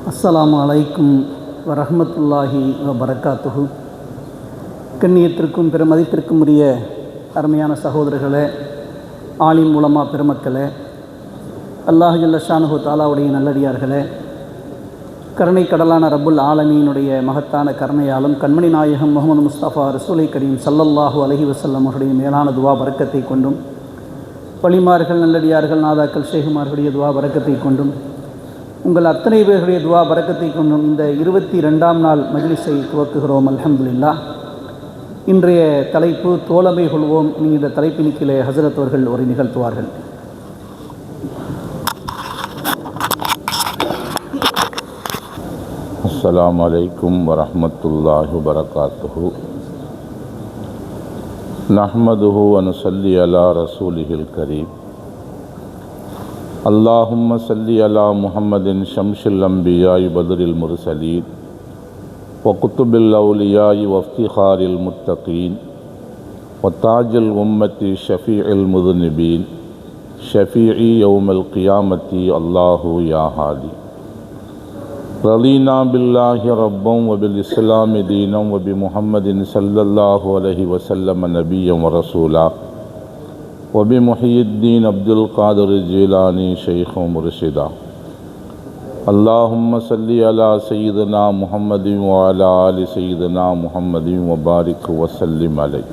அஸ்ஸலாமு அலைக்கும் வரஹ்மத்துல்லாஹி வபரகாத்துஹு. கண்ணியத்திற்கும் பெருமதிப்பிற்கும் உரிய அருமையான சகோதரர்களே, ஆலிம் உலமா பெருமக்களே, அல்லாஹ் ஜல்ல ஷானுஹு தஆலாவுடைய நல்லடியார்களே, கருணை கடலான ரப்புல் ஆலமீனுடைய மகத்தான கருணையாலும் கண்மணி நாயகம் முஹம்மது முஸ்தபா ரசூலை கரீம் ஸல்லல்லாஹு அலைஹி வஸல்லம் அவருடைய மேலான துவா பரக்கத்தை கொண்டும், வலிமார்கள் நல்லடியார்கள் நாதாக்கள் ஷேகுமார்களுடைய துவா பரக்கத்தை கொண்டும், உங்கள் அத்தனை பேர்களுடைய துவா பரக்கத்தை கொண்டும் இந்த 22ஆம் நாள் மஜ்லிஸை துவக்குகிறோம். அல்ஹம்துலில்லாஹ். இன்றைய தலைப்பு தோழமை கொள்வோம். நீங்கள் இந்த தலைப்பின் கீழே ஹஸரத் அவர்கள் ஒரு நிகழ்த்துவார்கள். அஸ்ஸலாமு அலைக்கும் வரஹ்மத்துல்லாஹி வபரகாத்துஹு. நஹ்மதுஹு வ நுஸல்லி அலா ரசூலிஹில் கரீம். அல்லாஹும்ம ஸல்லி அலா முஹம்மதின் ஷம்ஸில் அன்பியாஇ பத்ரில் முர்ஸலீன் வ குத்துபில் அவுலியாஇ வ இஃப்திகாரில் முத்தகீன் வ தாஜில் உம்மத்தி ஷஃபீஇல் முذنبீன் ஷஃபீஇ யௌமல் கியாமத்தி அல்லாஹு யா ஹாதி. ரலீனா பில்லாஹி ரப்பம் வ பில் இஸ்லாமி தீனம் வ பி முஹம்மதின் ஸல்லல்லாஹு அலைஹி வஸல்லம் நபிய்யன் வ ரசூலா வ பி முஹியுத்தீன் அப்துல் காதிர் ஜீலானி ஷைഖ முர்ஷிதா. அல்லாஹும்ம ஸல்லி அலா சய்யிதினா முஹம்மதின் வ அலா ஆலி சய்யிதினா முஹம்மதின் வ பாரிக் வ ஸல்லிம் அலைஹி.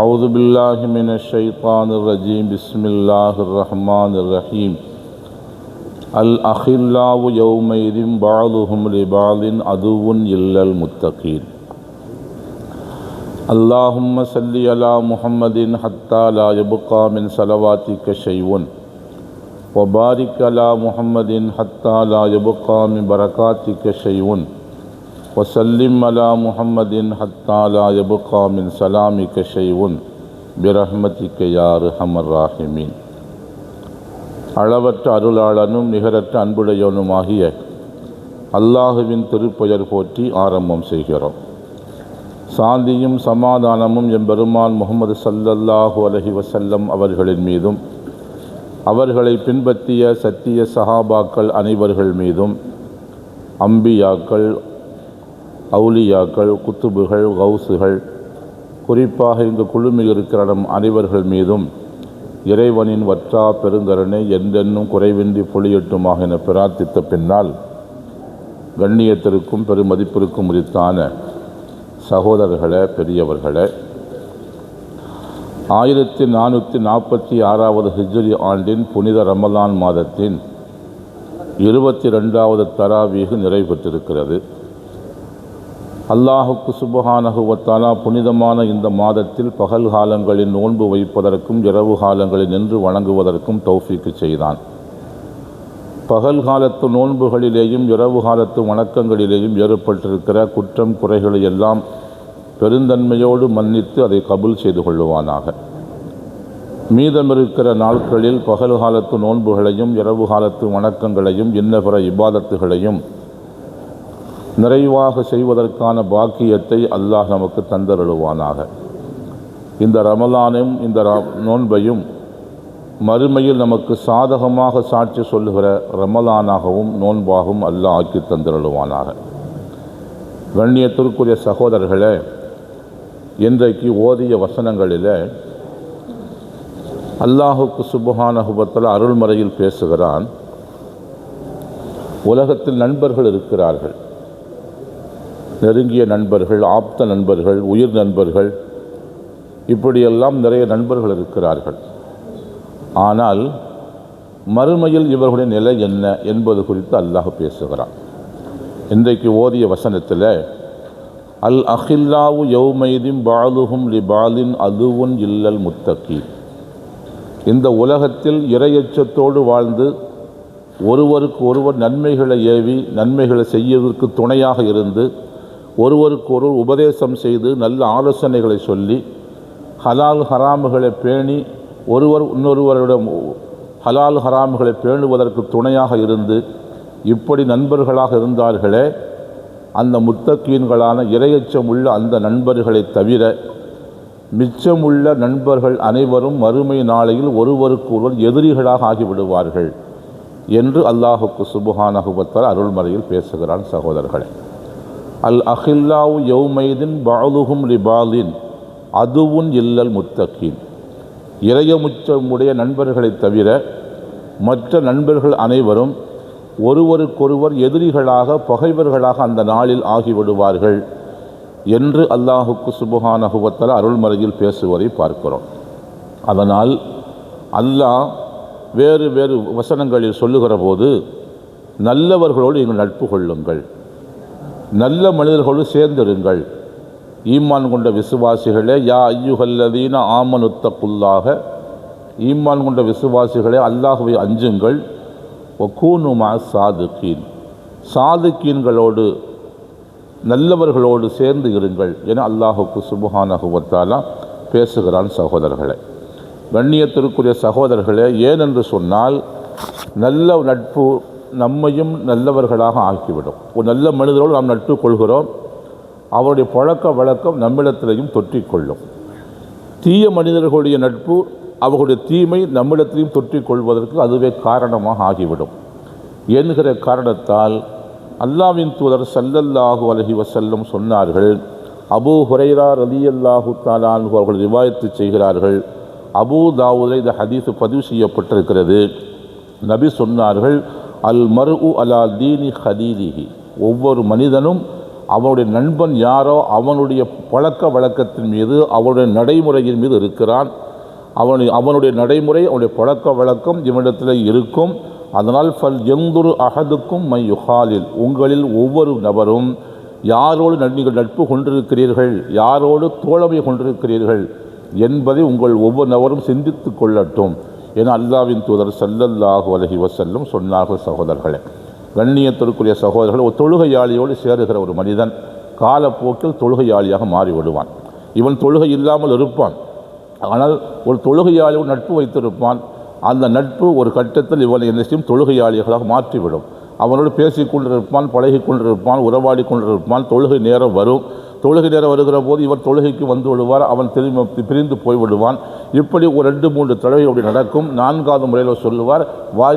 அஊது பில்லாஹி மினஷ் ஷைத்தானிர் ரஜீம். பிஸ்மில்லாஹிர் ரஹ்மானிர் ரஹீம். அல் அஹில்லாவு யௌமைதின் பஅதுஹும் லிபஅதின் அதுவுன் இல்லல் முத்தகீன். அல்லாஹும்ம ஸல்லி அலா முஹம்மதின் ஹத்தா லா யப்கா மின் ஸலவாத்திக ஷைஉன் வ பாரிக் அலா முஹம்மதின் ஹத்தா லா யப்கா மின் பரகாத்திக ஷைஉன் வ ஸல்லிம் அலா முஹம்மதின் ஹத்தா லா யப்கா மின் ஸலாமிக ஷைஉன் பிரஹ்மதிக யா அர்ஹமர் ராஹிமீன். அளவற்ற அருளாளனும் நிகரற்ற அன்புடையவனுமாகிய அல்லாஹுவின் திருப்பெயர் போற்றி ஆரம்பம் செய்கிறோம். சாந்தியும் சமாதானமும் எம்பெருமான் முஹம்மது ஸல்லல்லாஹு அலைஹி வஸல்லம் அவர்களின் மீதும் அவர்களை பின்பற்றிய சத்திய சஹாபாக்கள் அனைவர்கள் மீதும், அம்பியாக்கள், அவுலியாக்கள், குத்துபுகள், கௌசுகள், குறிப்பாக இங்கு குழுமி இருக்கிற நம் அனைவர்கள் மீதும் இறைவனின் வற்றா பெருங்கருணை என்றென்னும் குறைவின்றி பொழியட்டுமாக என பிரார்த்தித்த பின்னால், கண்ணியத்திற்கும் பெருமதிப்பிற்கும் உரித்தான சகோதரர்களே, பெரியவர்களே, 1446வது ஹிஜ்ரி ஆண்டின் புனித ரமலான் மாதத்தின் 22வது தராவீஹ் நிறைவேற்றிருக்கிறது. அல்லாஹுக்கு சுப்ஹானஹு வ தஆலா புனிதமான இந்த மாதத்தில் பகல் காலங்களில் நோன்பு வைப்பதற்கும் இரவு காலங்களில் நின்று வணங்குவதற்கும் தௌஃபீக்கு செய்தான். பகல் காலத்து நோன்புகளிலேயும் இரவு காலத்து வணக்கங்களிலேயும் ஏற்பட்டிருக்கிற குற்றம் குறைகளை எல்லாம் பெருந்தன்மையோடு மன்னித்து அதை கபூல் செய்து கொள்ளுவானாக. மீதமிருக்கிற நாட்களில் பகல் காலத்து நோன்புகளையும் இரவு காலத்து வணக்கங்களையும் இன்ன பிற இபாதத்துகளையும் நிறைவாக செய்வதற்கான பாக்கியத்தை அல்லாஹ் நமக்கு தந்தருளுவானாக. இந்த ரமலானும் இந்த நோன்பையும் மறுமையில் நமக்கு சாதகமாக சாட்சி சொல்லுகிற ரமலானாகவும் நோன்பாகவும் அல்லாஹ் ஆக்கி தந்தருளுவானாக. கண்ணியத்திற்குரிய சகோதரர்களே, இன்றைக்கு ஓதிய வசனங்களில் அல்லாஹுக்கு சுப்ஹானஹு வ தஆலா அருள்மறையில் பேசுகிறான். உலகத்தில் நண்பர்கள் இருக்கிறார்கள், நெருங்கிய நண்பர்கள், ஆப்த நண்பர்கள், உயிர் நண்பர்கள், இப்படியெல்லாம் நிறைய நண்பர்கள் இருக்கிறார்கள். ஆனால் மறுமையில் இவர்களுடைய நிலை என்ன என்பது குறித்து அல்லாஹ் பேசுகிறான். இன்றைக்கு ஓதிய வசனத்தில் அல் அஹில்லாவு யௌமைதின் பஅதுஹும் லிபஅதின் அதுவுன் இல்லல் முத்தகீன். இந்த உலகத்தில் இறையச்சத்தோடு வாழ்ந்து ஒருவருக்கு ஒருவர் நன்மைகளை ஏவி நன்மைகளை செய்வதற்கு துணையாக இருந்து ஒருவருக்கு ஒருவர் உபதேசம் செய்து நல்ல ஆலோசனைகளை சொல்லி ஹலால் ஹராமுகளை பேணி ஒருவர் இன்னொருவரிடம் ஹலால் ஹராமுகளை பேணுவதற்கு துணையாக இருந்து இப்படி நண்பர்களாக இருந்தார்களே, அந்த முத்தகீன்களான இறையச்சம் உள்ள அந்த நண்பர்களை தவிர மிச்சமுள்ள நண்பர்கள் அனைவரும் மறுமை நாளையில் ஒருவருக்கு ஒருவர் எதிரிகளாக ஆகிவிடுவார்கள் என்று அல்லாஹுக்கு சுப்ஹானஹு வ தஆலா அருள்மறையில் பேசுகிறான். சகோதரர்களே, அல் அஹில்லாவு யௌமைதின் பஅதுஹும் லிபாலின் அதுவுன் இல்லல் முத்தகீன். இறையமுச்சமுடைய நண்பர்களை தவிர மற்ற நண்பர்கள் அனைவரும் ஒருவருக்கொருவர் எதிரிகளாக பகைவர்களாக அந்த நாளில் ஆகிவிடுவார்கள் என்று அல்லாஹுக்கு சுப்ஹானஹு வ தஆலா அருள்மறையில் பேசுவதை பார்க்கிறோம். அதனால் அல்லாஹ் வேறு வேறு வசனங்களில் சொல்லுகிற போது நல்லவர்களோடு நீங்கள் நட்பு கொள்ளுங்கள், நல்ல மனிதர்களோடு சேர்ந்திருங்கள், ஈமான் கொண்ட விசுவாசிகளே, யா ஐயுஹல்லதீன ஆமனுத்தகுல்லாஹ, ஈமான் கொண்ட விசுவாசிகளே அல்லாஹ்வை அஞ்சுங்கள், வகூனு மஅ சாதிகீன், சாதிகீன்களோடு நல்லவர்களோடு சேர்ந்து இருங்கள் என அல்லாஹுக்கு சுப்ஹானஹு வ தஆலா பேசுகிறான். சகோதரர்களே, கண்ணியத்திற்குரிய சகோதரர்களே, ஏனென்று சொன்னால் நல்ல நட்பு நம்மையும் நல்லவர்களாக ஆக்கிவிடும். ஒரு நல்ல மனிதரோடு நாம் நட்பு கொள்கிறோம், அவருடைய பழக்க வழக்கம் நம்மிடத்திலையும் தொற்றிக்கொள்ளும். தீய மனிதர்களுடைய நட்பு அவர்களுடைய தீமை நம்மிடத்திலையும் தொற்றிக்கொள்வதற்கு அதுவே காரணமாக ஆகிவிடும் என்கிற காரணத்தால் அல்லாஹ்வின் தூதர் ஸல்லல்லாஹு அலைஹி வஸல்லம் சொன்னார்கள். அபூ ஹுரைரா ரலியல்லாஹு தஆலா அன்ஹு அவர்கள் ரிவாயத்து செய்கிறார்கள். அபூ தாவூதில் இந்த ஹதீஸ் பதிவு செய்யப்பட்டிருக்கிறது. நபி சொன்னார்கள், அல் மர்உ அலா தீனி ஹலீலிஹி, ஒவ்வொரு மனிதனும் அவனுடைய நண்பன் யாரோ அவனுடைய பழக்க வழக்கத்தின் மீது அவனுடைய நடைமுறையின் மீது இருக்கிறான். அவனுடைய நடைமுறை அவனுடைய பழக்க வழக்கம் இவனிடத்தில் இருக்கும். அதனால் ஃபல் யந்துரு அஹதுக்கும் மை யுஹாலில், உங்களில் ஒவ்வொரு நபரும் யாரோடு நீங்கள் நட்பு கொண்டிருக்கிறீர்கள், யாரோடு தோழமை கொண்டிருக்கிறீர்கள் என்பதை உங்கள் ஒவ்வொரு நபரும் சிந்தித்து கொள்ளட்டும் என அல்லாஹ்வின் தூதர் ஸல்லல்லாஹு அலைஹி வஸல்லம் சொன்னார்கள். சகோதரர்களே, கண்ணியத்திற்குரிய சகோதரர்கள், ஒரு தொழுகையாளியோடு சேருகிற ஒரு மனிதன் காலப்போக்கில் தொழுகையாளியாக மாறிவிடுவான். இவன் தொழுகை இல்லாமல் இருப்பான், ஆனால் ஒரு தொழுகையாளியோடு நட்பு வைத்திருப்பான். அந்த நட்பு ஒரு கட்டத்தில் இவனை என்ன செய்யும், தொழுகையாளிகளாக மாற்றிவிடும். அவனோடு பேசிக் கொண்டிருப்பான், பழகி கொண்டிருப்பான், உறவாடி கொண்டிருப்பான். தொழுகை நேரம் வரும். தொழுகை நேரம் வருகிற போது இவர் தொழுகைக்கு வந்து விடுவார், அவன் திரும்பி பிரிந்து போய்விடுவான். இப்படி ஒரு 2-3 தடவை அப்படி நடக்கும். 4வது முறையில் சொல்லுவார்,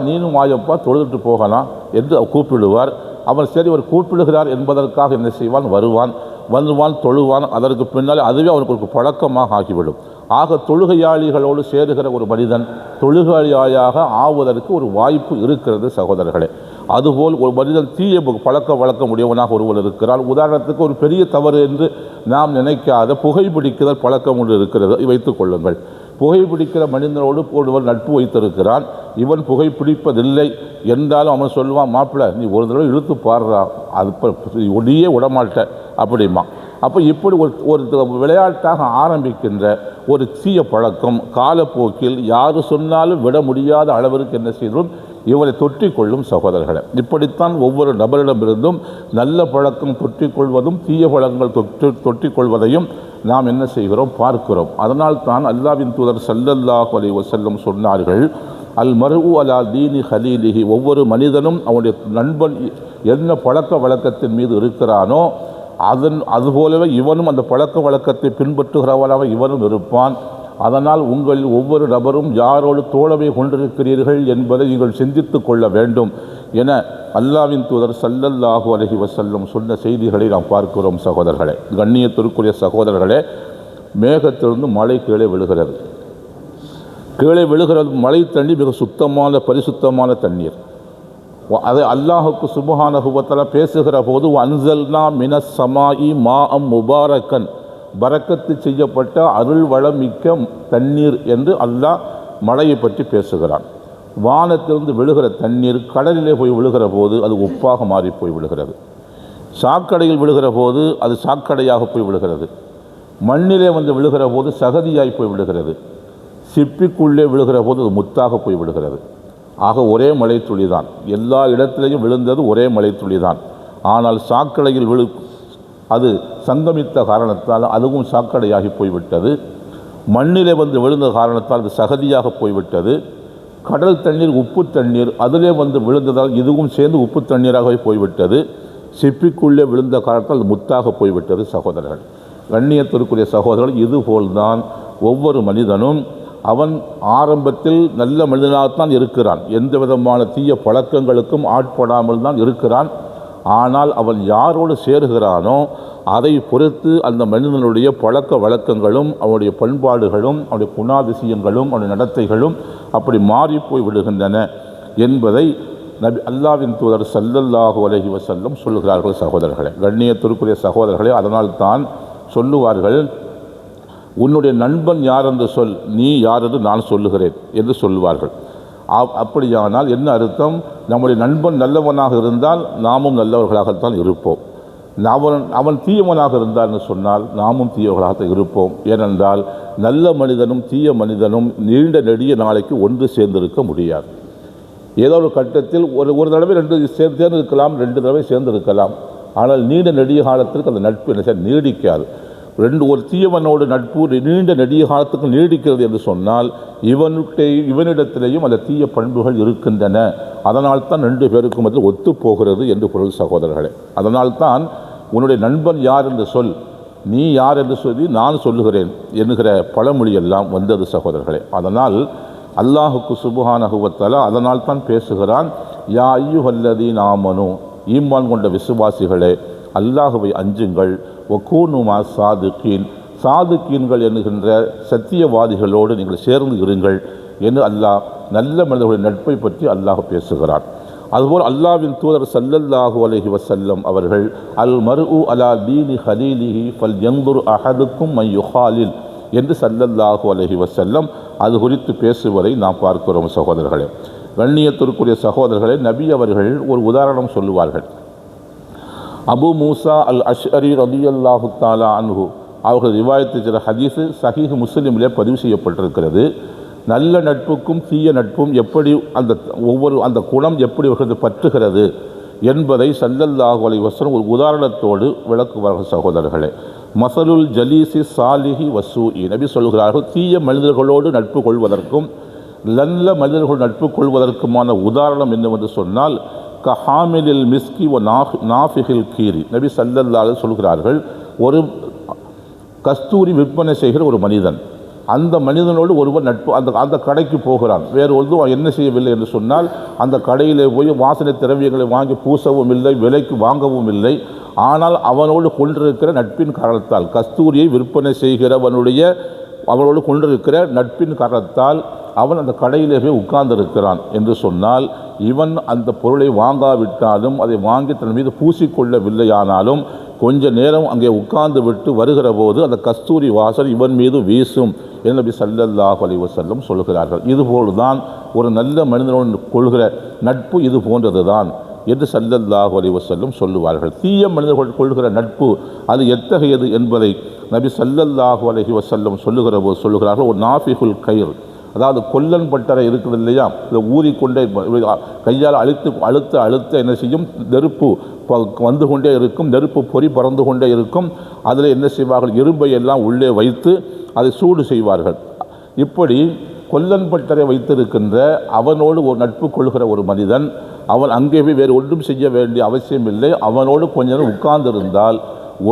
நீனும் வாயப்பா தொழுதுட்டு போகலாம் என்று கூப்பிடுவார். அவன் சரி அவர் கூப்பிடுகிறார் என்பதற்காக என்ன செய்வான், வந்துவான் தொழுவான். அதற்கு பின்னால் அதுவே அவனுக்கு ஒரு பழக்கமாக ஆகிவிடும். ஆக தொழுகையாளிகளோடு சேருகிற ஒரு மனிதன் தொழுகையாளியாக ஆவதற்கு ஒரு வாய்ப்பு இருக்கிறது. சகோதரர்களே, அதுபோல் ஒரு மனிதன் தீய பழக்க வழக்கம் உடையவனாக ஒருவர் இருக்கிறார். உதாரணத்துக்கு ஒரு பெரிய தவறு என்று நாம் நினைக்காத புகைப்பிடிக்குதல் பழக்கம் ஒன்று இருக்கிறது வைத்துக் கொள்ளுங்கள். புகைப்பிடிக்கிற மனிதனோடு ஒருவர் நட்பு வைத்திருக்கிறான். இவன் புகைப்பிடிப்பதில்லை என்றாலும் அவன் சொல்லுவான், மாப்பிள்ளை நீ ஒரு தடவை இழுத்து பாடுறா, அது ஒடியே விடமாட்ட அப்படிமா. அப்போ இப்படி ஒரு விளையாட்டாக ஆரம்பிக்கின்ற ஒரு தீய பழக்கம் காலப்போக்கில் யார் சொன்னாலும் விட முடியாத அளவிற்கு என்ன செய்தும் இவரை தொற்றிக்கொள்ளும். சகோதரர்களை, இப்படித்தான் ஒவ்வொரு நபரிடமிருந்தும் நல்ல பழக்கம் தொற்றிக்கொள்வதும் தீய பழக்கங்கள் தொற்றிக்கொள்வதையும் நாம் என்ன செய்கிறோம், பார்க்கிறோம். அதனால் தான் அல்லாஹ்வின் தூதர் ஸல்லல்லாஹு அலைஹி வஸல்லம் சொன்னார்கள், அல் மர்உ அலா தீனி ஹலீலிஹி, ஒவ்வொரு மனிதனும் அவனுடைய நண்பன் என்ன பழக்க வழக்கத்தின் மீது இருக்கிறானோ அதுபோலவே இவனும் அந்த பழக்க வழக்கத்தை பின்பற்றுகிறவனாக இவனும் இருப்பான். அதனால் உங்களில் ஒவ்வொரு நபரும் யாரோடு தோழமை கொண்டிருக்கிறீர்கள் என்பதை நீங்கள் சிந்தித்து கொள்ள வேண்டும் என அல்லாஹ்வின் தூதர் ஸல்லல்லாஹு அலைஹி வஸல்லம் சொன்ன செய்திகளை நாம் பார்க்கிறோம். சகோதரர்களே, கண்ணியத்திற்குரிய சகோதரர்களே, மேகத்திலிருந்து மழை கீழே விழுகிறது. மழை தண்ணீர் மிக சுத்தமான பரிசுத்தமான தண்ணீர். அதை அல்லாஹுக்கு சுப்ஹானஹு வ தஆலா பேசுகிற போது அன்ஸல்னா மினஸ் ஸமாஇ மாஅம் முபாரக்கன், பரக்கத்து செய்யப்பட்ட அருள் வளமிக்க தண்ணீர் என்று அல்லாஹ் மழையை பற்றி பேசுகிறான். வானத்திலிருந்து விழுகிற தண்ணீர் கடலிலே போய் விழுகிற போது அது உப்பாக மாறி போய் விழுகிறது. சாக்கடையில் விழுகிற போது அது சாக்கடையாக போய் விழுகிறது. மண்ணிலே வந்து விழுகிற போது சகதியாய் போய் விழுகிறது. சிப்பிக்குள்ளே விழுகிற போது அது முத்தாக போய் விழுகிறது. ஆக ஒரே மழை துளி தான், எல்லா இடத்திலையும் விழுந்தது ஒரே மழை துளி தான். ஆனால் சாக்கடையில் அது சங்கமித்த காரணத்தால் அதுவும் சாக்கடையாகி போய்விட்டது. மண்ணிலே வந்து விழுந்த காரணத்தால் அது சகதியாக போய்விட்டது. கடல் தண்ணீர் உப்பு தண்ணீர் அதிலே வந்து விழுந்ததால் இதுவும் சேர்ந்து உப்பு தண்ணீராகவே போய்விட்டது. சிப்பிக்குள்ளே விழுந்த காரணத்தால் அது முத்தாக போய்விட்டது. சகோதரர்கள், கண்ணியத்திற்குரிய சகோதரர்கள், இதுபோல்தான் ஒவ்வொரு மனிதனும் அவன் ஆரம்பத்தில் நல்ல மனிதனாகத்தான் இருக்கிறான், எந்த விதமான தீய பழக்கங்களுக்கும் ஆட்படாமல் தான் இருக்கிறான். ஆனால் அவன் யாரோடு சேருகிறானோ அதை பொறுத்து அந்த மனிதனுடைய பழக்க வழக்கங்களும் அவனுடைய பண்பாடுகளும் அவனுடைய குணாதிசயங்களும் அவனுடைய நடத்தைகளும் அப்படி மாறிப்போய் விடுகின்றன என்பதை அல்லாஹ்வின் தூதர் ஸல்லல்லாஹு அலைஹி வஸல்லம் சொல்லுகிறார்கள். சகோதரர்களே, கண்ணியத்திற்குரிய சகோதரர்களே, அதனால் தான் சொல்லுவார்கள், உன்னுடைய நண்பன் யார் என்று சொல், நீ யார் என்று நான் சொல்லுகிறேன் என்று சொல்லுவார்கள். அப்படியானால் என்ன அர்த்தம்? நம்முடைய நண்பன் நல்லவனாக இருந்தால் நாமும் நல்லவர்களாகத்தான் இருப்போம். அவன் தீயவனாக இருந்தார் என்று சொன்னால் நாமும் தீயவர்களாகத்தான் இருப்போம். ஏனென்றால் நல்ல மனிதனும் தீய மனிதனும் நீண்ட நெடிய நாளைக்கு ஒன்று சேர்ந்திருக்க முடியாது. ஏதோ ஒரு கட்டத்தில் ஒரு தடவை சேர்ந்து இருக்கலாம், 2 தடவை சேர்ந்து இருக்கலாம். ஆனால் நீண்ட நெடிய காலத்திற்கு அந்த நட்பு என்ன நீடிக்காது. ஒரு தீயவனோடு நட்பு நீண்ட நெடிய காலத்துக்கு நீடிக்கிறது என்று சொன்னால் இவனிடத்திலேயும் அந்த தீய பண்புகள் இருக்கின்றன. அதனால் தான் 2 பேருக்கும் அது ஒத்து போகிறது என்று பொருள். சகோதரர்களே, அதனால்தான் உன்னுடைய நண்பன் யார் என்று சொல், நீ யார் என்று சொல்லி நான் சொல்லுகிறேன் என்கிற பழமொழியெல்லாம் வந்தது. சகோதரர்களே, அதனால் அல்லாஹுக்கு சுப்ஹானஹு வ தஆலா அதனால் தான் பேசுகிறான், யா அய்யுஹல்லதீன ஆமனூ, ஈமான் கொண்ட விசுவாசிகளே, அல்லாஹுவை அஞ்சுங்கள், வகூனு மா சாதிகீன், சாதிகீன்கள் என்கின்ற சத்தியவாதிகளோடு நீங்கள் சேர்ந்து இருங்கள் என்று அல்லாஹ் நல்ல மனிதர்களுடைய நட்பை பற்றி அல்லாஹ் பேசுகிறான். அதுபோல் அல்லாஹ்வின் தூதர் ஸல்லல்லாஹு அலைஹி வஸல்லம் அவர்கள் அல் மர்உ அலா தீனி ஹலீலிஹி ஃபல்யன்துர் அஹதுக்கும் மன் யுஹாலில் என்று ஸல்லல்லாஹு அலைஹி வஸல்லம் அது குறித்து பேசுவதை நாம் பார்க்கிறோம். சகோதரர்களே, கண்ணியத்திற்குரிய சகோதரர்களே, நபி அவர்கள் ஒரு உதாரணம் சொல்லுவார்கள். அபு மூசா அல் அஷ்அரி ரலியல்லாஹு தஆலா அன்ஹு அவர்கள் ரிவாயத்து செய்த ஹதீஸ் சஹீஹ் முஸ்லிமிலே பதிவு செய்யப்பட்டிருக்கிறது. நல்ல நட்புக்கும் தீய நட்பும் எப்படி அந்த குணம் எப்படி அவர்கள் பற்றுகிறது என்பதை ஸல்லல்லாஹு அலைஹி வஸல்லம் ஒரு உதாரணத்தோடு விளக்குவார்கள். சகோதரர்களே, மஸலுல் ஜலீசி சாலிஹி வசூஇ, நபி சொல்கிறார்கள், தீய மனிதர்களோடு நட்பு கொள்வதற்கும் நல்ல மனிதர்கள் நட்பு கொள்வதற்குமான உதாரணம் என்னவென்று சொன்னால், கஹாமிலில் மிஸ்கி வ நாஃபிஹில் கீரி, நபி ஸல்லல்லாஹு அலைஹி சொல்கிறார்கள், ஒரு கஸ்தூரி விற்பனை செய்கிற ஒரு மனிதன், அந்த மனிதனோடு ஒருவர் நட்பு அந்த கடைக்கு போகிறான். வேறு ஒன்றும் என்ன செய்யவில்லை என்று சொன்னால், அந்த கடையில் போய் வாசனை திரவியங்களை வாங்கி பூசவும் இல்லை, விலைக்கு வாங்கவும் இல்லை. ஆனால் அவனோடு கொண்டிருக்கிற நட்பின் காரணத்தால், கஸ்தூரியை விற்பனை செய்கிறவனுடைய அவனோடு கொண்டிருக்கிற நட்பின் காரணத்தால் அவன் அந்த கடையிலே போய் உட்கார்ந்திருக்கிறான் என்று சொன்னால், இவன் அந்த பொருளை வாங்காவிட்டாலும் அதை வாங்கி தன் மீது பூசிக்கொள்ளவில்லையானாலும் கொஞ்ச நேரம் அங்கே உட்கார்ந்து விட்டு வருகிற போது அந்த கஸ்தூரி வாசல் இவன் மீது வீசும் என்று நபி ஸல்லல்லாஹு அலைஹி வஸல்லம் சொல்கிறார்கள். இதுபோல்தான் ஒரு நல்ல மனிதனோடு கொள்கிற நட்பு இது போன்றது தான் என்று ஸல்லல்லாஹு அலைஹி வஸல்லம் சொல்லுவார்கள். தீய மனிதர்கள் கொள்கிற நட்பு அது எத்தகையது என்பதை நபி ஸல்லல்லாஹு அலைஹி வஸல்லம் சொல்லுகிற போது சொல்லுகிறார்கள், ஒரு நாஃபிகுல் கயிர், அதாவது கொல்லன் பட்டறை இருக்குது இல்லையா, இதை ஊறிக்கொண்டே கையால் அழுத்த என்ன செய்யும், நெருப்பு வந்து கொண்டே இருக்கும், நெருப்பு பொறி பறந்து கொண்டே இருக்கும். அதில் என்ன செய்வார்கள், இரும்பை எல்லாம் உள்ளே வைத்து அதை சூடு செய்வார்கள். இப்படி கொல்லன் பட்டறை வைத்திருக்கின்ற அவனோடு ஒரு நட்பு கொள்கிற ஒரு மனிதன், அவன் அங்கே போய் வேறு ஒன்றும் செய்ய வேண்டிய அவசியம் இல்லை. அவனோடு கொஞ்ச நேரம் உட்கார்ந்திருந்தால்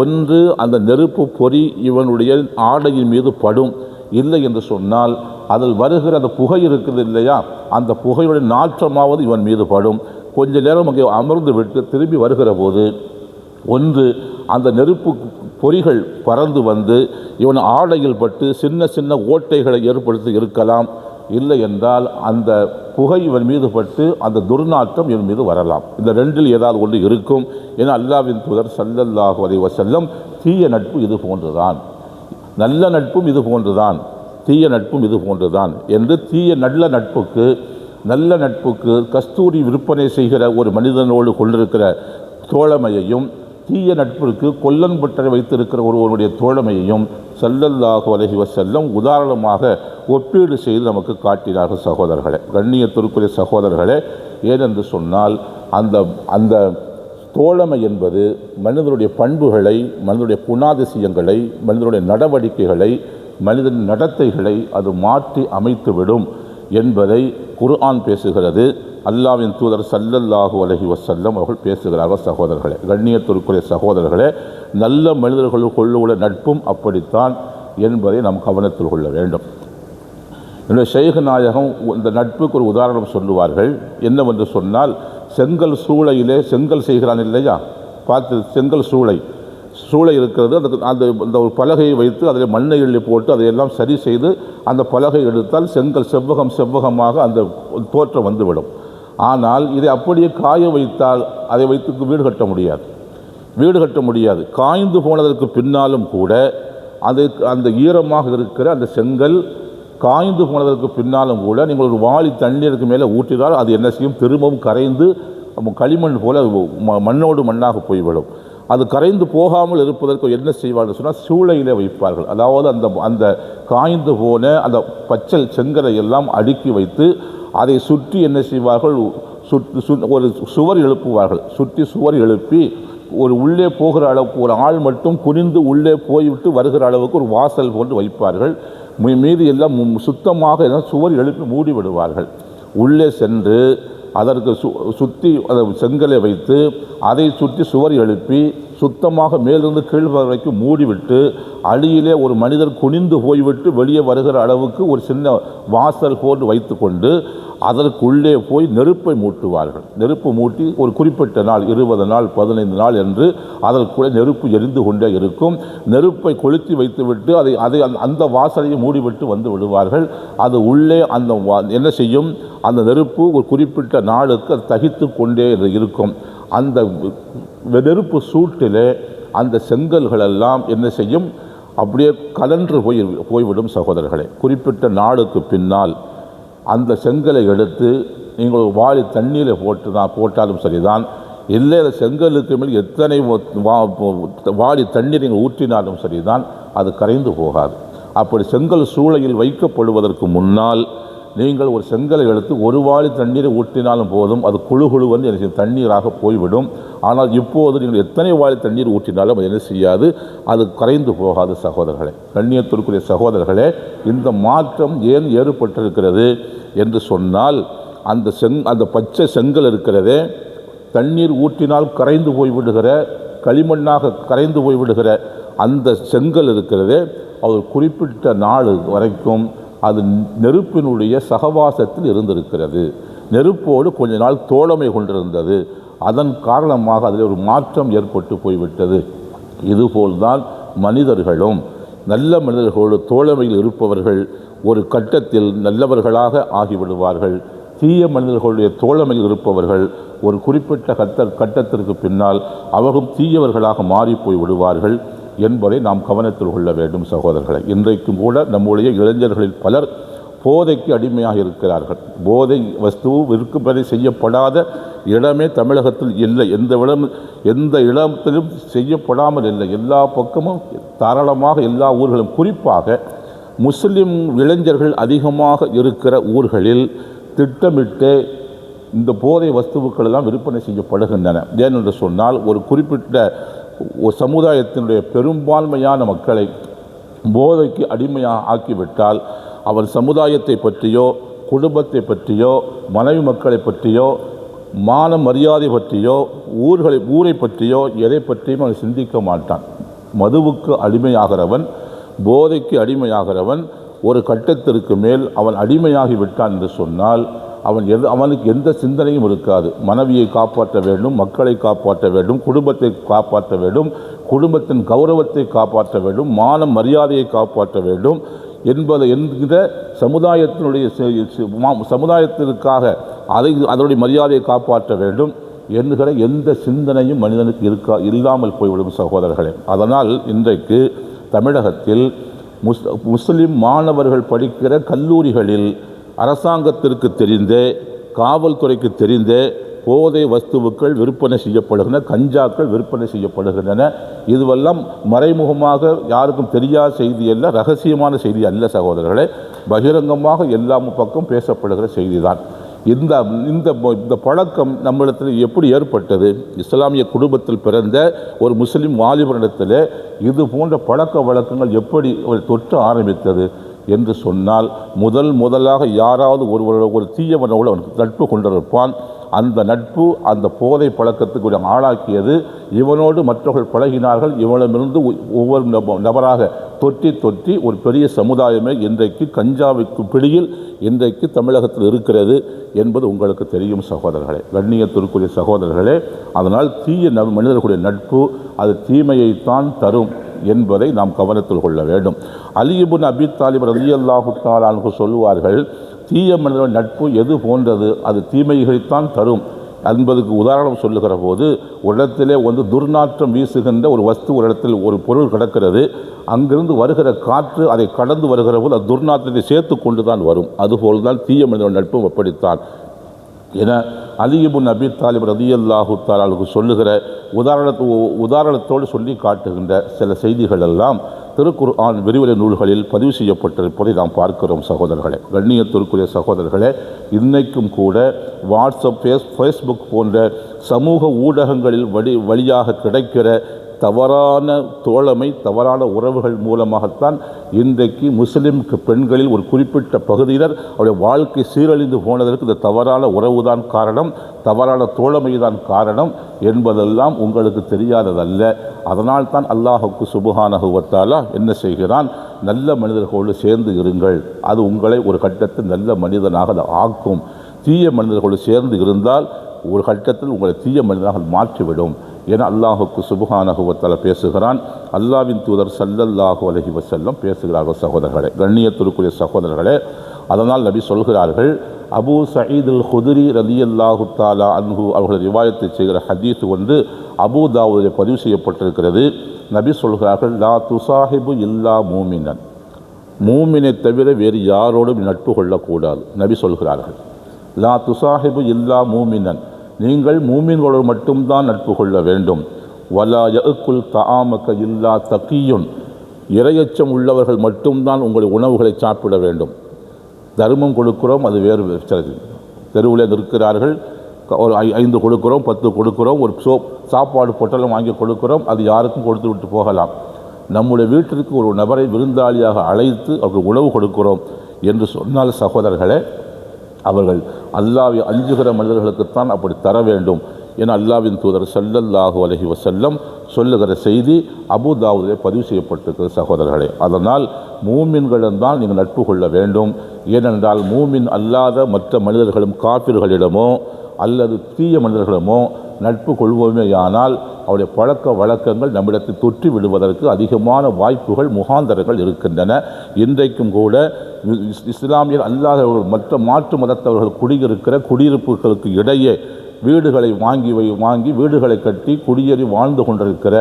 ஒன்று அந்த நெருப்பு பொறி இவனுடைய ஆடையின் மீது படும், இல்லை என்று சொன்னால் அதில் வருகிற அந்த புகை இருக்குது இல்லையா, அந்த புகையுடைய நாற்றமாவது இவன் மீது படும். கொஞ்ச நேரம் அங்கே அமர்ந்து விட்டு திரும்பி வருகிற போது ஒன்று அந்த நெருப்பு பொறிகள் பறந்து வந்து இவன் ஆடையில் பட்டு சின்ன சின்ன ஓட்டைகளை ஏற்படுத்தி இருக்கலாம், இல்லை என்றால் அந்த புகை இவன் மீது பட்டு அந்த துர்நாற்றம் இவன் மீது வரலாம். இந்த ரெண்டில் ஏதாவது ஒன்று இருக்கும். என அல்லாஹ்வின் தூதர் ஸல்லல்லாஹு அலைஹி வஸல்லம் தீய நட்பு இது போன்றுதான், நல்ல நட்பும் இது போன்றுதான், தீய நட்பும் இது போன்றுதான் என்று நல்ல நட்புக்கு கஸ்தூரி விற்பனை செய்கிற ஒரு மனிதனோடு கொண்டிருக்கிற தோழமையையும், தீய நட்பிற்கு கொல்லன் பட்டறை வைத்திருக்கிற ஒருவனுடைய தோழமையையும் ஸல்லல்லாஹு அலைஹி வஸல்லம் உதாரணமாக ஒப்பீடு செய்து நமக்கு காட்டினார்கள். சகோதரர்களே, கண்ணியத்திற்குரிய சகோதரர்களே, ஏனென்று சொன்னால் அந்த தோழமை என்பது மனிதனுடைய பண்புகளை, மனிதனுடைய குணாதிசயங்களை, மனிதனுடைய நடவடிக்கைகளை, மனிதன் நடத்தைகளை அது மாற்றி அமைத்துவிடும் என்பதை குர்ஆன் பேசுகிறது. அல்லாஹ்வின் தூதர் ஸல்லல்லாஹு அலைஹி வஸல்லம் அவர்கள் பேசுகிறார்கள். சகோதரர்களே, கண்ணியத்திற்குரிய சகோதரர்களே, நல்ல மனிதர்கள் கொள்ளுள்ள நட்பும் அப்படித்தான் என்பதை நாம் கவனத்தில் கொள்ள வேண்டும். என்னுடைய ஷைக் நாயகம் இந்த நட்புக்கு ஒரு உதாரணம் சொல்லுவார்கள். என்னவென்று சொன்னால், செங்கல் சூளையிலே செங்கல் செய்கிறான் இல்லையா, பார்த்து செங்கல் சூளை இருக்கிறது. அந்த ஒரு பலகையை வைத்து அதில் மண்ணை எள்ளி போட்டு அதையெல்லாம் சரி செய்து அந்த பலகை எடுத்தால் செங்கல் செவ்வகமாக அந்த தோற்றம் வந்துவிடும். ஆனால் இதை அப்படியே காய வைத்தால் அதை வைத்து வீடு கட்ட முடியாது. காய்ந்து போனதற்கு பின்னாலும் கூட அந்த ஈரமாக இருக்கிற அந்த செங்கல் காய்ந்து போனதற்கு பின்னாலும் கூட நீங்கள் ஒரு வாளி தண்ணீருக்கு மேலே ஊற்றினால் அது என்ன செய்யும், திரும்பவும் கரைந்து களிமண் போல மண்ணோடு மண்ணாக போய்விடும். அது கரைந்து போகாமல் இருப்பதற்கு என்ன செய்வார்கள் சொன்னால், சூளையிலே வைப்பார்கள். அதாவது அந்த காய்ந்து போன அந்த பச்சை செங்கலை எல்லாம் அடுக்கி வைத்து அதை சுற்றி என்ன செய்வார்கள், ஒரு சுவர் எழுப்புவார்கள். சுற்றி சுவர் எழுப்பி ஒரு உள்ளே போகிற அளவுக்கு ஒரு ஆள் மட்டும் குனிந்து உள்ளே போய்விட்டு வருகிற அளவுக்கு ஒரு வாசல் போன்று வைப்பார்கள். மீது எல்லாம் சுத்தமாக சுவர் எழுப்பி மூடி விடுவார்கள். உள்ளே சென்று அதற்கு சுற்றி செங்கலை வைத்து அதை சுற்றி சுவர் எழுப்பி சுத்தமாக மேலிருந்து கீழ் வரைக்கும் மூடிவிட்டு அடியிலே ஒரு மனிதர் குனிந்து போய்விட்டு வெளியே வருகிற அளவுக்கு ஒரு சின்ன வாசல் போன்று வைத்து கொண்டு அதற்குள்ளே போய் நெருப்பை மூட்டுவார்கள். நெருப்பு மூட்டி ஒரு குறிப்பிட்ட நாள் 20 நாள் 15 நாள் என்று அதற்குள்ளே நெருப்பு எரிந்து கொண்டே இருக்கும். நெருப்பை கொளுத்தி வைத்துவிட்டு அதை அந்த வாசலையும் மூடிவிட்டு வந்து விடுவார்கள். அது உள்ளே என்ன செய்யும், அந்த நெருப்பு ஒரு குறிப்பிட்ட நாளுக்கு அது தகித்து கொண்டே இருக்கும். அந்த நெருப்பு சூட்டிலே அந்த செங்கல்களெல்லாம் என்ன செய்யும், அப்படியே கலன்று போய்விடும் சகோதரர்களே. குறிப்பிட்ட நாளுக்கு பின்னால் அந்த செங்கலை எடுத்து நீங்கள் வாளி தண்ணீரை போட்டாலும் சரிதான், இல்லை அந்த செங்கலுக்கு மேல் எத்தனை வாளி தண்ணீர் நீங்கள் ஊற்றினாலும் சரிதான், அது கரைந்து போகாது. அப்படி செங்கல் சூளையில் வைக்கப்படுவதற்கு முன்னால் நீங்கள் ஒரு செங்கலை எடுத்து ஒரு வாளி தண்ணீரை ஊற்றினாலும் போதும், அது குழுகுழுவென்று என்ன செய்யும், தண்ணீராக போய்விடும். ஆனால் இப்போது நீங்கள் எத்தனை வாளி தண்ணீர் ஊற்றினாலும் அது என்ன செய்யாது, அது கரைந்து போகாது சகோதரர்களே. கண்ணியத்திற்குரிய சகோதரர்களே, இந்த மாற்றம் ஏன் ஏற்பட்டிருக்கிறது என்று சொன்னால், அந்த பச்சை செங்கல் இருக்கிறதே, தண்ணீர் ஊற்றினால் கரைந்து போய்விடுகிற களிமண்ணாக கரைந்து போய்விடுகிற அந்த செங்கல் இருக்கிறதே, அது குறிப்பிட்ட நாள் வரைக்கும் அது நெருப்பினுடைய சகவாசத்தில் இருந்திருக்கிறது. நெருப்போடு கொஞ்ச நாள் தோழமை கொண்டிருந்தது. அதன் காரணமாக அதில் ஒரு மாற்றம் ஏற்பட்டு போய்விட்டது. இதுபோல்தான் மனிதர்களும் நல்ல மனிதர்களோடு தோழமையில் இருப்பவர்கள் ஒரு கட்டத்தில் நல்லவர்களாக ஆகிவிடுவார்கள். தீய மனிதர்களுடைய தோழமையில் இருப்பவர்கள் ஒரு குறிப்பிட்ட கட்டத்திற்கு பின்னால் அவர்களும் தீயவர்களாக மாறி போய் விடுவார்கள் என்பதை நாம் கவனத்தில் கொள்ள வேண்டும் சகோதரர்களை. இன்றைக்கும் கூட நம்முடைய இளைஞர்களில் பலர் போதைக்கு அடிமையாக இருக்கிறார்கள். போதை வஸ்து விற்கும்படி செய்யப்படாத இடமே தமிழகத்தில் இல்லை. எந்த இடத்திலும் செய்யப்படாமல் இல்லை. எல்லா பக்கமும் தாராளமாக எல்லா ஊர்களும், குறிப்பாக முஸ்லிம் இளைஞர்கள் அதிகமாக இருக்கிற ஊர்களில் திட்டமிட்டு இந்த போதை வஸ்துக்கள் எல்லாம் விற்பனை செய்யப்படுகின்றன. ஏனென்று சொன்னால், ஒரு குறிப்பிட்ட சமுதாயத்தினுடைய பெரும்பான்மையான மக்களை போதைக்கு அடிமையாக ஆக்கிவிட்டால் அவர் சமுதாயத்தை பற்றியோ குடும்பத்தை பற்றியோ மனைவி மக்களை பற்றியோ மான மரியாதை பற்றியோ ஊரை பற்றியோ எதை பற்றியும் அவன் சிந்திக்க மாட்டான். மதுவுக்கு அடிமையாகிறவன், போதைக்கு அடிமையாகிறவன் ஒரு கட்டத்திற்கு மேல் அவன் அடிமையாகி விட்டான் என்று சொன்னால் அவனுக்கு எந்த சிந்தனையும் இருக்காது. மனைவியை காப்பாற்ற வேண்டும், மக்களை காப்பாற்ற வேண்டும், குடும்பத்தை காப்பாற்ற வேண்டும், குடும்பத்தின் கௌரவத்தை காப்பாற்ற வேண்டும், மான மரியாதையை காப்பாற்ற வேண்டும் என்கிற சமுதாயத்திற்காக அதனுடைய மரியாதையை காப்பாற்ற வேண்டும் என்கிற எந்த சிந்தனையும் மனிதனுக்கு இல்லாமல் போய்விடும் சகோதரர்களே. அதனால் இன்றைக்கு தமிழகத்தில் முஸ்லிம் மாணவர்கள் படிக்கிற கல்லூரிகளில் அரசாங்கத்திற்கு தெரிந்தே, காவல்துறைக்கு தெரிந்தே போதை வஸ்துக்கள் விற்பனை செய்யப்படுகின்றன, கஞ்சாக்கள் விற்பனை செய்யப்படுகின்றன. இதுவெல்லாம் மறைமுகமாக யாருக்கும் தெரியாத செய்தி அல்ல, ரகசியமான செய்தி அல்ல சகோதரர்களே. பகிரங்கமாக எல்லா பக்கம் பேசப்படுகிற செய்தி தான். இந்த பழக்கம் நம்மிடத்தில் எப்படி ஏற்பட்டது? இஸ்லாமிய குடும்பத்தில் பிறந்த ஒரு முஸ்லிம் வாலிபரிடத்தில் இது போன்ற பழக்க வழக்கங்கள் எப்படி தொற்று ஆரம்பித்தது என்று சொன்னால், முதலாக யாராவது ஒரு தீயவனோடு அவனுக்கு நட்பு கொண்டிருப்பான். அந்த நட்பு அந்த போதை பழக்கத்துக்கு ஆளாக்கியது. இவனோடு மற்றவர்கள் பழகினார்கள். இவனிடமிருந்து ஒவ்வொரு நபராக தொற்றி தொற்றி ஒரு பெரிய சமுதாயமே இன்றைக்கு கஞ்சாவுக்கு பிடியில் இன்றைக்கு தமிழகத்தில் இருக்கிறது என்பது உங்களுக்கு தெரியும் சகோதரர்களே, கண்ணியத்திற்குரிய சகோதரர்களே. அதனால் தீய மனிதர்களுடைய நட்பு அது தீமையைத்தான் தரும் என்பதை நாம் கவனத்தில் கொள்ள வேண்டும். அலி இப்னு அபி தாலிப் ரலியல்லாஹு தஆலா அன்ஹு சொல்லுவார்கள், தீய மனிதர்கள் நட்பு எது போன்றது, அது தீமைகளைத்தான் தரும் என்பதுக்கு உதாரணம் சொல்லுகிற போது, ஒரு இடத்திலே துர்நாற்றம் வீசுகின்ற ஒரு வஸ்து, ஒரு இடத்தில் ஒரு பொருள் கிடக்கிறது, அங்கிருந்து வருகிற காற்று அதை கடந்து வருகிற போது அது துர்நாற்றத்தை சேர்த்து கொண்டு தான் வரும். அதுபோல்தான் தீய மனிதர்கள் நட்பும் அப்படித்தான் என அலி இப்னு அபி தாலிப் ரலியல்லாஹு தஆலா சொல்லுகிற உதாரணத்தோடு சொல்லி காட்டுகின்ற சில செய்திகள் எல்லாம் திருக்குர்ஆன் விரிவுரை நூல்களில் பதிவு செய்யப்பட்டிருப்பதை நாம் பார்க்கிறோம் சகோதரர்களே. கண்ணியத்திற்குரிய சகோதரர்களே, இன்றைக்கும் கூட வாட்ஸ்அப், ஃபேஸ்புக் போன்ற சமூக ஊடகங்களில் வழியாக கிடைக்கிற தவறான தோழமை, தவறான உறவுகள் மூலமாகத்தான் இன்றைக்கு முஸ்லிம் பெண்களில் ஒரு குறிப்பிட்ட பகுதியினர் அவருடைய வாழ்க்கை சீரழிந்து போனதற்கு இந்த தவறான உறவுதான் காரணம், தவறான தோழமை தான் காரணம் என்பதெல்லாம் உங்களுக்கு தெரியாததல்ல. அதனால் தான் அல்லாஹுக்கு சுப்ஹானஹு வ தஆலா என்ன செய்கிறான், நல்ல மனிதர்களோடு சேர்ந்து இருங்கள், அது உங்களை ஒரு கட்டத்தில் நல்ல மனிதனாக ஆக்கும். தீய மனிதர்களோடு சேர்ந்து இருந்தால் ஒரு கட்டத்தில் உங்களை தீய மனிதனாக மாற்றிவிடும் என அல்லாஹுக்கு சுப்ஹானஹு வ தஆலா பேசுகிறான். அல்லாஹ்வின் தூதர் ஸல்லல்லாஹு அலைஹி வஸல்லம் பேசுகிறார்கள் சகோதரர்களே, கண்ணியத்திற்குரிய சகோதரர்களே. அதனால் நபி சொல்கிறார்கள், அபூ சயீத் அல் குத்ரி ரலியல்லாஹு தஆலா அன்ஹு அவர்கள் ரிவாயத்தை செய்கிற ஹதீஸ் ஒன்று அபூ தாவூதில் பதிவு செய்யப்பட்டிருக்கிறது. நபி சொல்கிறார்கள், லா துசாஹிபு இல்லா மூமினன், மூமினை தவிர வேறு யாரோடும் நட்பு கொள்ளக்கூடாது. நபி சொல்கிறார்கள், லா துசாஹிபு இல்லா மூமினன், நீங்கள் மூமின்களோடு மட்டும்தான் நட்பு கொள்ள வேண்டும். வலா யஅக்குல் தஆமக இல்லா தகியுன், இரையச்சம் உள்ளவர்கள் மட்டும்தான் உங்களுடைய உணவுகளை சாப்பிட வேண்டும். தர்மம் கொடுக்கிறோம், அது வேறு தெருவில் இருக்கிறார்கள், ஒரு 5 கொடுக்கிறோம், 10 கொடுக்கிறோம், ஒரு சாப்பாடு பொட்டலம் வாங்கி கொடுக்கிறோம், அது யாருக்கும் கொடுத்து விட்டு போகலாம். நம்முடைய வீட்டிற்கு ஒரு நபரை விருந்தாளியாக அழைத்து அவர்கள் உணவு கொடுக்கிறோம் என்று சொன்னால் சகோதரர்களே, அவர்கள் அல்லாஹ்வை அஞ்சுகிற மனிதர்களுக்குத்தான் அப்படி தர வேண்டும் என அல்லாஹ்வின் தூதர் ஸல்லல்லாஹு அலைஹி வஸல்லம் சொல்லுகிற செய்தி அபூ தாவூதிலே பதிவு செய்யப்பட்டிருக்கிற சகோதரர்களே. அதனால் மூமின்களிடம்தான் நீங்கள் நட்பு கொள்ள வேண்டும். ஏனென்றால் மூமின் அல்லாத மற்ற மனிதர்களும் காபிர்களிடமோ அல்லது தீய மனிதர்களிடமோ நட்பு கொள்வோமேயானால் அவருடைய பழக்க வழக்கங்கள் நம்மிடத்தில் தொற்றி விடுவதற்கு அதிகமான வாய்ப்புகள், முகாந்தரங்கள் இருக்கின்றன. இன்றைக்கும் கூட இஸ்லாமியர் அல்லாத மற்ற மாற்று மதத்தவர்கள் குடியிருக்கிற குடியிருப்புகளுக்கு இடையே வீடுகளை வாங்கி வீடுகளை கட்டி குடியேறி வாழ்ந்து கொண்டிருக்கிற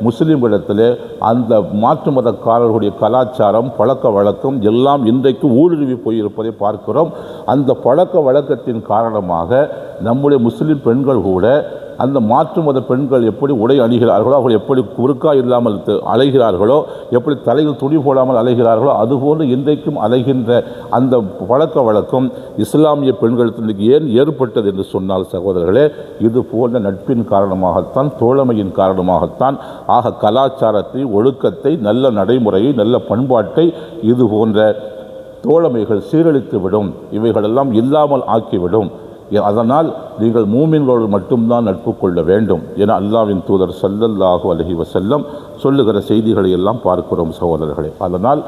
முஸ்லீம்களிடத்தில் அந்த மாற்று மதக்காரர்களுடைய கலாச்சாரம், பழக்க வழக்கம் எல்லாம் இன்றைக்கு ஊடுருவி போயிருப்பதை பார்க்கிறோம். அந்த பழக்க வழக்கத்தின் காரணமாக நம்முடைய முஸ்லீம் பெண்கள் கூட அந்த மாற்று மத பெண்கள் எப்படி உடை அணிகிறார்களோ, அவர்கள் எப்படி குறுக்கா இல்லாமல் அலைகிறார்களோ, எப்படி தலையில் துணி போடாமல் அலைகிறார்களோ, அதுபோன்று இன்றைக்கும் அலைகின்ற அந்த பழக்க வழக்கம் இஸ்லாமிய பெண்களுக்கு ஏன் ஏற்பட்டது என்று சொன்னால் சகோதரர்களே, இது போன்ற நட்பின் காரணமாகத்தான், தோழமையின் காரணமாகத்தான். ஆக கலாச்சாரத்தை, ஒழுக்கத்தை, நல்ல நடைமுறையை, நல்ல பண்பாட்டை இது போன்ற தோழமைகள் சீரழித்துவிடும், இவைகளெல்லாம் இல்லாமல் ஆக்கிவிடும். அதனால் நீங்கள் மூமின்களோடு மட்டும்தான் நட்பு கொள்ள வேண்டும் என அல்லாஹ்வின் தூதர் ஸல்லல்லாஹு அலைஹி வஸல்லம் சொல்லுகிற செய்திகளை எல்லாம் பார்க்கிறோம் சகோதரர்களே. அதனால்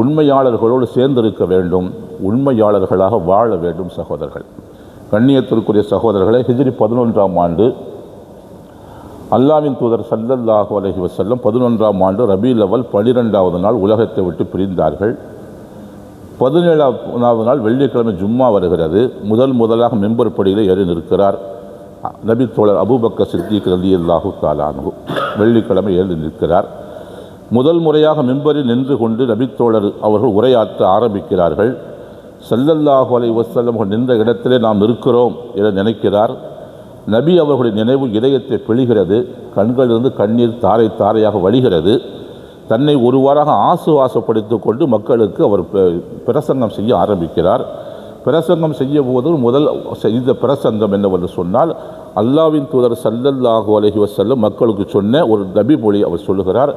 உண்மையாளர்களோடு சேர்ந்திருக்க வேண்டும், உண்மையாளர்களாக வாழ வேண்டும் சகோதரர்கள். கண்ணியத்திற்குரிய சகோதரர்களே, ஹிஜ்ரி 11ஆம் ஆண்டு அல்லாஹ்வின் தூதர் ஸல்லல்லாஹு அலைஹி வஸல்லம் 11ஆம் ஆண்டு ரபீல் அவ்வல் 12வது நாள் உலகத்தை விட்டு பிரிந்தார்கள். 17ஆவது நாள் வெள்ளிக்கிழமை ஜும்மா வருகிறது. முதலாக மெம்பர் படியில் ஏறி நிற்கிறார் நபி தோழர் அபூபக்கர் சித்திக் ரலியல்லாஹு தஆலா அன்ஹு. வெள்ளிக்கிழமை ஏறி நிற்கிறார். முதல் முறையாக மெம்பரில் நின்று கொண்டு நபி தோழர் அவர்கள் உரையாற்ற ஆரம்பிக்கிறார்கள். ஸல்லல்லாஹு அலைஹி வஸல்லம் நின்ற இடத்திலே நாம் இருக்கிறோம் என நினைக்கிறார். நபி அவர்களுடைய நினைவு இதயத்தை பிழிகிறது. கண்களிலிருந்து கண்ணீர் தாரை தாரையாக வழிகிறது. தன்னை ஒருவாறாக ஆசுவாசப்படுத்திக் கொண்டு மக்களுக்கு அவர் பிரசங்கம் செய்ய ஆரம்பிக்கிறார். பிரசங்கம் செய்ய போது முதல் செய்த பிரசங்கம் என்னவென்று சொன்னால், அல்லாஹ்வின் தூதர் ஸல்லல்லாஹு அலைஹி வஸல்லம் மக்களுக்கு சொன்ன ஒரு நபி மொழி அவர் சொல்லுகிறார்.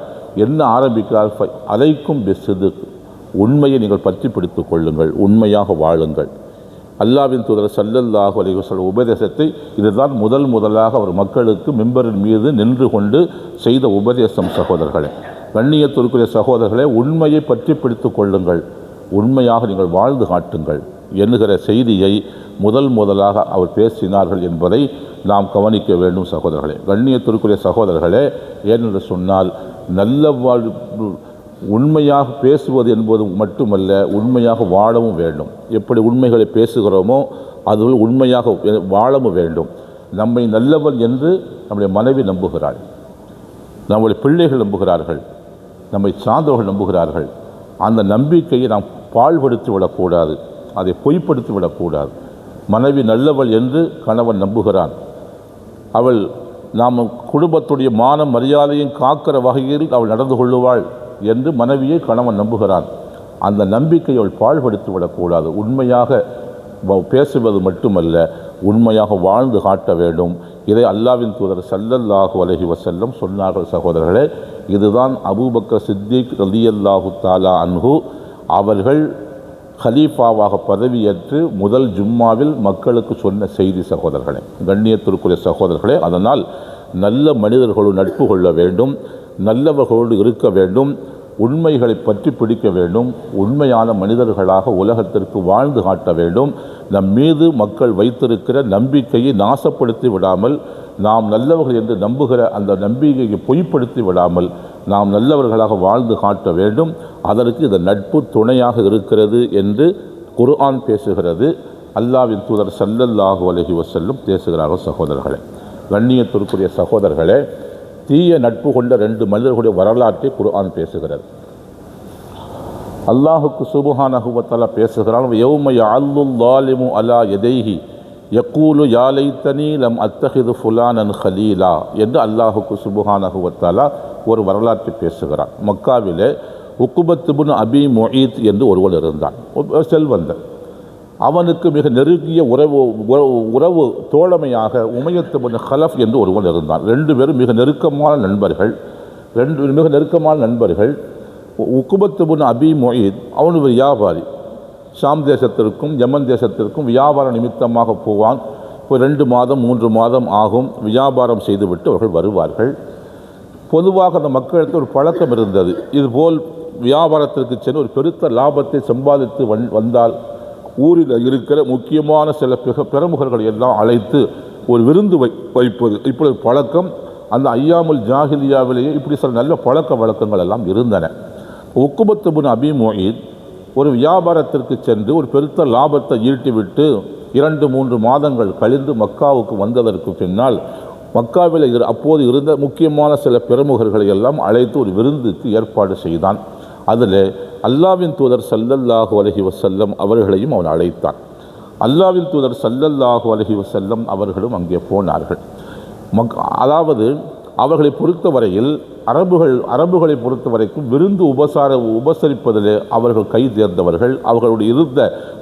என்ன ஆரம்பிக்கிறார்? அலைக்கும் பிஸ்ஸிதுக், உண்மையை நீங்கள் பற்றி பிடித்துக் கொள்ளுங்கள், உண்மையாக வாழுங்கள். அல்லாஹ்வின் தூதர் ஸல்லல்லாஹு அலைஹி வஸல்லம் உபதேசத்தை இதுதான் முதலாக அவர் மக்களுக்கு மிம்பரின் மீது நின்று கொண்டு செய்த உபதேசம் சகோதரர்களே. கண்ணியத்திற்குரிய சகோதரர்களே, உண்மையை பற்றி பிடித்து கொள்ளுங்கள், உண்மையாக நீங்கள் வாழ்ந்து காட்டுங்கள் என்கிற செய்தியை முதலாக அவர் பேசினார்கள் என்பதை நாம் கவனிக்க வேண்டும் சகோதரர்களே. கண்ணியத்திற்குரிய சகோதரர்களே, ஏனென்று சொன்னால் உண்மையாக பேசுவது என்பது மட்டுமல்ல, உண்மையாக வாழவும் வேண்டும். எப்படி உண்மைகளை பேசுகிறோமோ அதுவும் உண்மையாக வாழவும் வேண்டும். நம்மை நல்லவன் என்று நம்முடைய மனைவி நம்புகிறாள், நம்முடைய பிள்ளைகள் நம்புகிறார்கள், நம்மை சார்ந்தவர்கள் நம்புகிறார்கள். அந்த நம்பிக்கையை நாம் பாழ்படுத்தி விடக்கூடாது, அதை பொய்ப்படுத்தி விடக்கூடாது. மனைவி நல்லவள் என்று கணவன் நம்புகிறான், அவள் நாம் குடும்பத்துடைய மான மரியாதையும் காக்கிற வகையில் அவள் நடந்து கொள்ளுவாள் என்று மனைவியை கணவன் நம்புகிறான். அந்த நம்பிக்கையை அவள் பாழ்படுத்தி விடக்கூடாது. உண்மையாக பேசுவது மட்டுமல்ல, உண்மையாக வாழ்ந்து காட்ட வேண்டும். இதை அல்லாஹ்வின் தூதர் ஸல்லல்லாஹு அலைஹி வஸல்லம் சொன்னார்கள் சகோதரர்களே. இதுதான் அபூபக்கர் சித்திக் ரலியல்லாஹு தஆலா அன்ஹு அவர்கள் ஹலீஃபாவாக பதவியேற்று முதல் ஜும்மாவில் மக்களுக்கு சொன்ன செய்தி சகோதரர்களே, கண்ணியத்திற்குரிய சகோதரர்களே. அதனால் நல்ல மனிதர்களோடு நட்பு கொள்ள வேண்டும், நல்லவர்களோடு இருக்க வேண்டும், உண்மைகளை பற்றி பிடிக்க வேண்டும், உண்மையான மனிதர்களாக உலகத்திற்கு வாழ்ந்து காட்ட வேண்டும். நம் மீது மக்கள் வைத்திருக்கிற நம்பிக்கையை நாசப்படுத்தி விடாமல், நாம் நல்லவர்கள் என்று நம்புகிற அந்த நம்பிக்கையை பொய்ப்படுத்தி விடாமல் நாம் நல்லவர்களாக வாழ்ந்து காட்ட வேண்டும். அதற்கு இந்த நட்பு துணையாக இருக்கிறது என்று குர்ஆன் பேசுகிறது, அல்லாஹ்வின் தூதர் ஸல்லல்லாஹு அலைஹி வஸல்லம் பேசுகிறார்கள் சகோதரர்களே. கண்ணியத்திற்குரிய சகோதரர்களே, தீய நட்பு கொண்ட 2 மனிதர்களுடைய வரலாற்றை குர்ஆன் பேசுகிறது. அல்லாஹுக்கு சுப்ஹானஹு வ தஆலா பேசுகிறான், யௌம யஅல்லுல் ஸாலிமு அலா யதைஹி யகூலு யா லைத்தனி லம் அத்தஹிது ஃபுலானன் ஹலீலா என்று அல்லாஹுக்கு சுப்ஹானஹு வ தஆலா ஒரு வரலாற்றை பேசுகிறான். மக்காவிலே உக்பத் இப்னு அபி முஈத் என்று ஒருவன் இருந்தான், செல்வந்தன். அவனுக்கு மிக நெருங்கிய உறவு தோழமையாக உமையத் இப்னு ஹலஃப் என்று ஒருவன் இருந்தான். 2 பேரும் மிக நெருக்கமான நண்பர்கள். உக்பத் இப்னு அபி முஈத் அவன் ஒரு வியாபாரி, ஷாம் தேசத்திற்கும் யமன் தேசத்திற்கும் வியாபார நிமித்தமாக போவான். இப்போ 2 மாதம் 3 மாதம் ஆகும், வியாபாரம் செய்துவிட்டு அவர்கள் வருவார்கள். பொதுவாக அந்த மக்களுக்கு ஒரு பழக்கம் இருந்தது, இதுபோல் வியாபாரத்திற்கு சென்று ஒரு பெருத்த லாபத்தை சம்பாதித்து வந்தால் ஊரில் இருக்கிற முக்கியமான சில பிரமுகர்கள் எல்லாம் அழைத்து ஒரு விருந்து வைப்பது இப்படி பழக்கம் அந்த ஐயாமுல் ஜாஹிலியாவிலேயே இப்படி சில நல்ல பழக்க வழக்கங்கள் எல்லாம் இருந்தன. உக்பத் இப்னு அபி முஈத் ஒரு வியாபாரத்திற்கு சென்று ஒரு பெருத்த லாபத்தை ஈட்டிவிட்டு 2-3 மாதங்கள் கழிந்து மக்காவுக்கு வந்ததற்கு பின்னால் மக்காவில் அப்போது இருந்த முக்கியமான சில பிரமுகர்களை எல்லாம் அழைத்து ஒரு விருந்துக்கு ஏற்பாடு செய்தான். அதில் அல்லாஹ்வின் தூதர் ஸல்லல்லாஹு அலைஹி வஸல்லம் அவர்களையும் அவன் அழைத்தான். அல்லாஹ்வின் தூதர் ஸல்லல்லாஹு அலைஹி வஸல்லம் அவர்களும் அங்கே போனார்கள். அதாவது அவர்களை பொறுத்தவரையில் அரபுகளை பொறுத்த வரைக்கும் விருந்து உபசரிப்பதிலே அவர்கள் கை தேர்ந்தவர்கள். அவர்களுடைய இருந்த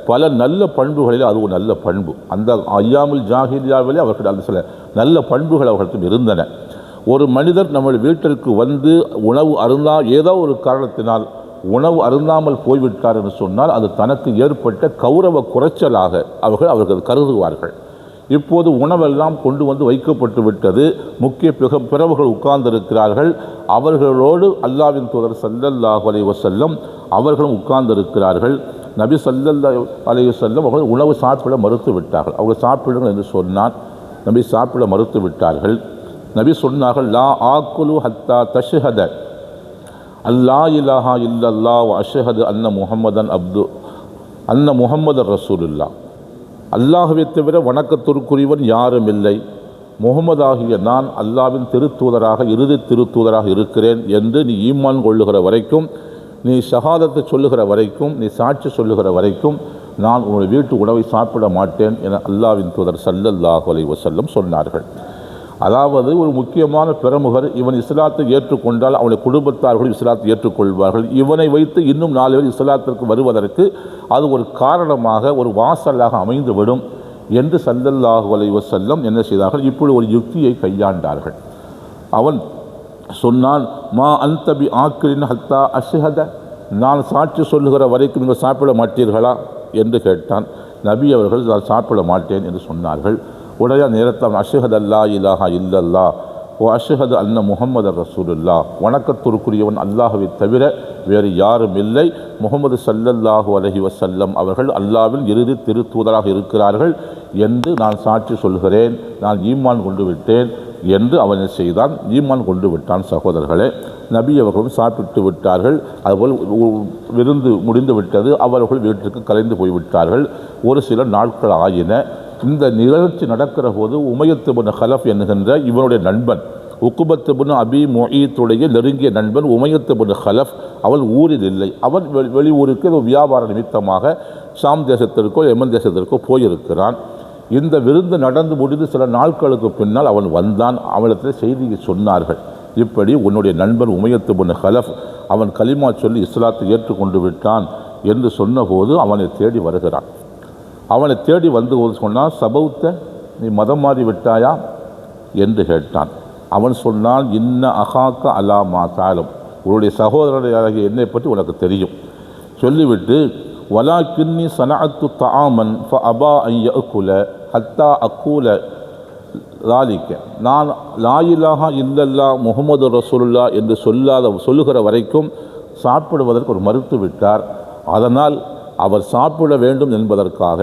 பல நல்ல பண்புகளில் அது ஒரு நல்ல பண்பு. அந்த ஐயாமுல் ஜாஹிலியாவிலே அவர்கள் அந்த சில நல்ல பண்புகள் அவர்களுக்கு இருந்தன. ஒரு மனிதர் நம்ம வீட்டிற்கு வந்து உணவு ஏதோ ஒரு காரணத்தினால் உணவு அருந்தாமல் போய்விட்டார் என்று சொன்னால் அது தனக்கு ஏற்பட்ட கௌரவ குறைச்சலாக அவர்கள் கருதுவார்கள். இப்போது உணவெல்லாம் கொண்டு வந்து வைக்கப்பட்டு விட்டது, முக்கிய பிறவுகள் உட்கார்ந்திருக்கிறார்கள். அவர்களோடு அல்லாஹ்வின் தூதர் ஸல்லல்லாஹு அலைஹி வஸல்லம் அவர்களும் உட்கார்ந்திருக்கிறார்கள். நபி ஸல்லல்லாஹு அலைஹி வஸல்லம் அவர்கள் உணவு சாப்பிட மறுத்து விட்டார்கள். அவர்கள் சாப்பிடுங்கள் என்று சொன்னார். நபி சாப்பிட மறுத்து விட்டார்கள். நபி சொன்னார்கள், லா ஆக்குலு ஹத்தா தஷ்ஹத அல்லா இலாஹா இல்லல்லாஹ் வ அஷ்ஹது அன்ன முஹம்மதர் ரசூலுல்லாஹ். அல்லாஹ்வை தவிர வணக்கத்திற்குரியவன் யாரும் இல்லை, முகமது ஆகிய நான் அல்லாஹ்வின் திருத்தூதராக இறுதி திருத்தூதராக இருக்கிறேன் என்று நீ ஈமான் கொள்ளுகிற வரைக்கும், நீ ஷஹாதத்தை சொல்லுகிற வரைக்கும், நீ சாட்சி சொல்லுகிற வரைக்கும் நான் உன்னுடைய வீட்டு உணவை சாப்பிட மாட்டேன் என அல்லாஹ்வின் தூதர் ஸல்லல்லாஹு அலைஹி வஸல்லம் சொன்னார்கள். அதாவது ஒரு முக்கியமான பிரமுகர் இவன் இஸ்லாத்தை ஏற்றுக்கொண்டால் அவனுடைய குடும்பத்தார்கள் இஸ்லாத்தை ஏற்றுக்கொள்வார்கள். இவனை வைத்து இன்னும் 4 பேர் இஸ்லாத்திற்கு வருவதற்கு அது ஒரு காரணமாக ஒரு வாசலாக அமைந்துவிடும் என்று ஸல்லல்லாஹு அலைஹி வஸல்லம் என்ன செய்தார்கள், இப்படி ஒரு யுக்தியை கையாண்டார்கள். அவன் சொன்னான், மா அன்தபி ஆக்கிரின் ஹத்தா அஷ்ஹத, நான் சாட்சி சொல்லுகிற வரைக்கும் நீங்கள் சாப்பிட மாட்டீர்களா என்று கேட்டான். நபி அவர்கள் நான் சாப்பிட மாட்டேன் என்று சொன்னார்கள். உடைய நேரத்தில் அஷ்ஹது அல்லா இலாஹா இல்லல்லாஹ் அஷ்ஹது அன்ன முஹம்மது ரசூலுல்லா, வணக்கத்திற்குரியவன் அல்லாஹ்வை தவிர வேறு யாரும் இல்லை, முஹம்மது ஸல்லல்லாஹு அலைஹி வஸல்லம் அவர்கள் அல்லாஹ்வின் இறுதி திருத்தூதராக இருக்கிறார்கள் என்று நான் சாட்சி சொல்கிறேன், நான் ஈமான் கொண்டு விட்டேன் என்று அவன் செய்தான், ஈமான் கொண்டு விட்டான். சகோதரர்களே, நபி அவர்களும் சாப்பிட்டு விட்டார்கள். அதுபோல் விருந்து முடிந்து விட்டது, அவர்கள் வீட்டிற்கு கலைந்து போய்விட்டார்கள். ஒரு சில நாட்கள் ஆயின. இந்த நிகழ்ச்சி நடக்கிற போது உமையத் இப்னு ஹலஃப் என்கின்ற இவனுடைய நண்பன், உக்குபத் இப்னு அபி முஈத்துடைய நெருங்கிய நண்பன் உமையத் இப்னு ஹலஃப், அவன் ஊரில் இல்லை. அவன் வெளியூருக்கு வியாபார நிமித்தமாக ஷாம் தேசத்திற்கோ யமன் தேசத்திற்கோ போயிருக்கிறான். இந்த விருந்து நடந்து முடிந்து சில நாட்களுக்கு பின்னால் அவன் வந்தான். அவனிடத்தில் செய்தியை சொன்னார்கள், இப்படி உன்னுடைய நண்பன் உமையத் இப்னு ஹலஃப் அவன் கலிமா சொல்லி இஸ்லாத்தை ஏற்றுக்கொண்டு விட்டான் என்று சொன்னபோது அவனை தேடி வருகிறான். அவனை தேடி வந்து சொன்னான், சபௌத்த, நீ மதம் மாறி விட்டாயா என்று கேட்டான். அவன் சொன்னான், இன்ன அகாக்க அலா மா தாலம், உன்னுடைய சகோதரராகிய என்னை பற்றி உனக்கு தெரியும். சொல்லிவிட்டு, வலா கின்னி சனஅத்து தஆமன் ஃப அபா அன் யஅகுல ஹத்தா அக்கூல லாலிக்க, நான் லா இலாஹா இல்லல்லா முஹம்மது ரசூலுல்லா என்று சொல்லுகிற வரைக்கும் சாப்பிடுவதற்கு ஒரு மறுத்து விட்டார். அதனால் அவர் சாப்பிட வேண்டும் என்பதற்காக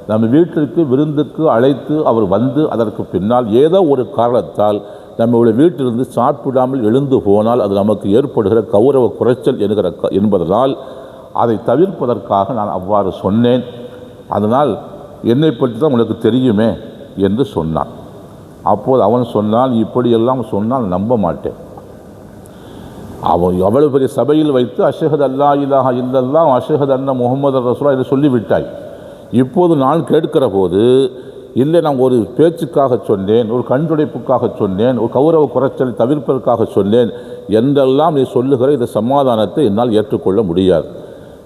நம்ம வீட்டிற்கு விருந்துக்கு அழைத்து அவர் வந்து அதற்கு பின்னால் ஏதோ ஒரு காரணத்தால் நம்முடைய வீட்டிலிருந்து சாப்பிடாமல் எழுந்து போனால் அது நமக்கு ஏற்படுகிற கௌரவ குறைச்சல் என்பதனால் அதை தவிர்ப்பதற்காக நான் அவ்வாறு சொன்னேன். அதனால் என்னை பற்றி தான் உனக்கு தெரியுமே என்று சொன்னான். அப்போது அவன் சொன்னான், இப்படியெல்லாம் சொன்னால் நம்ப மாட்டேன். அவன் அவ்வளவு பெரிய சபையில் வைத்து அஷ்ஹது அல்லா இலாஹா இல்லல்லாஹ் அஷ்ஹது அன்ன முஹம்மது ரசூலுல்லாஹ் என்று சொல்லிவிட்டாய். இப்போது நான் கேட்கிற போது, இல்லை நான் ஒரு பேச்சுக்காக சொன்னேன், ஒரு கண்துடைப்புக்காக சொன்னேன், ஒரு கௌரவ குறைச்சலை தவிர்ப்பதற்காக சொன்னேன் என்றெல்லாம் நீ சொல்லுகிற இந்த சமாதானத்தை என்னால் ஏற்றுக்கொள்ள முடியாது.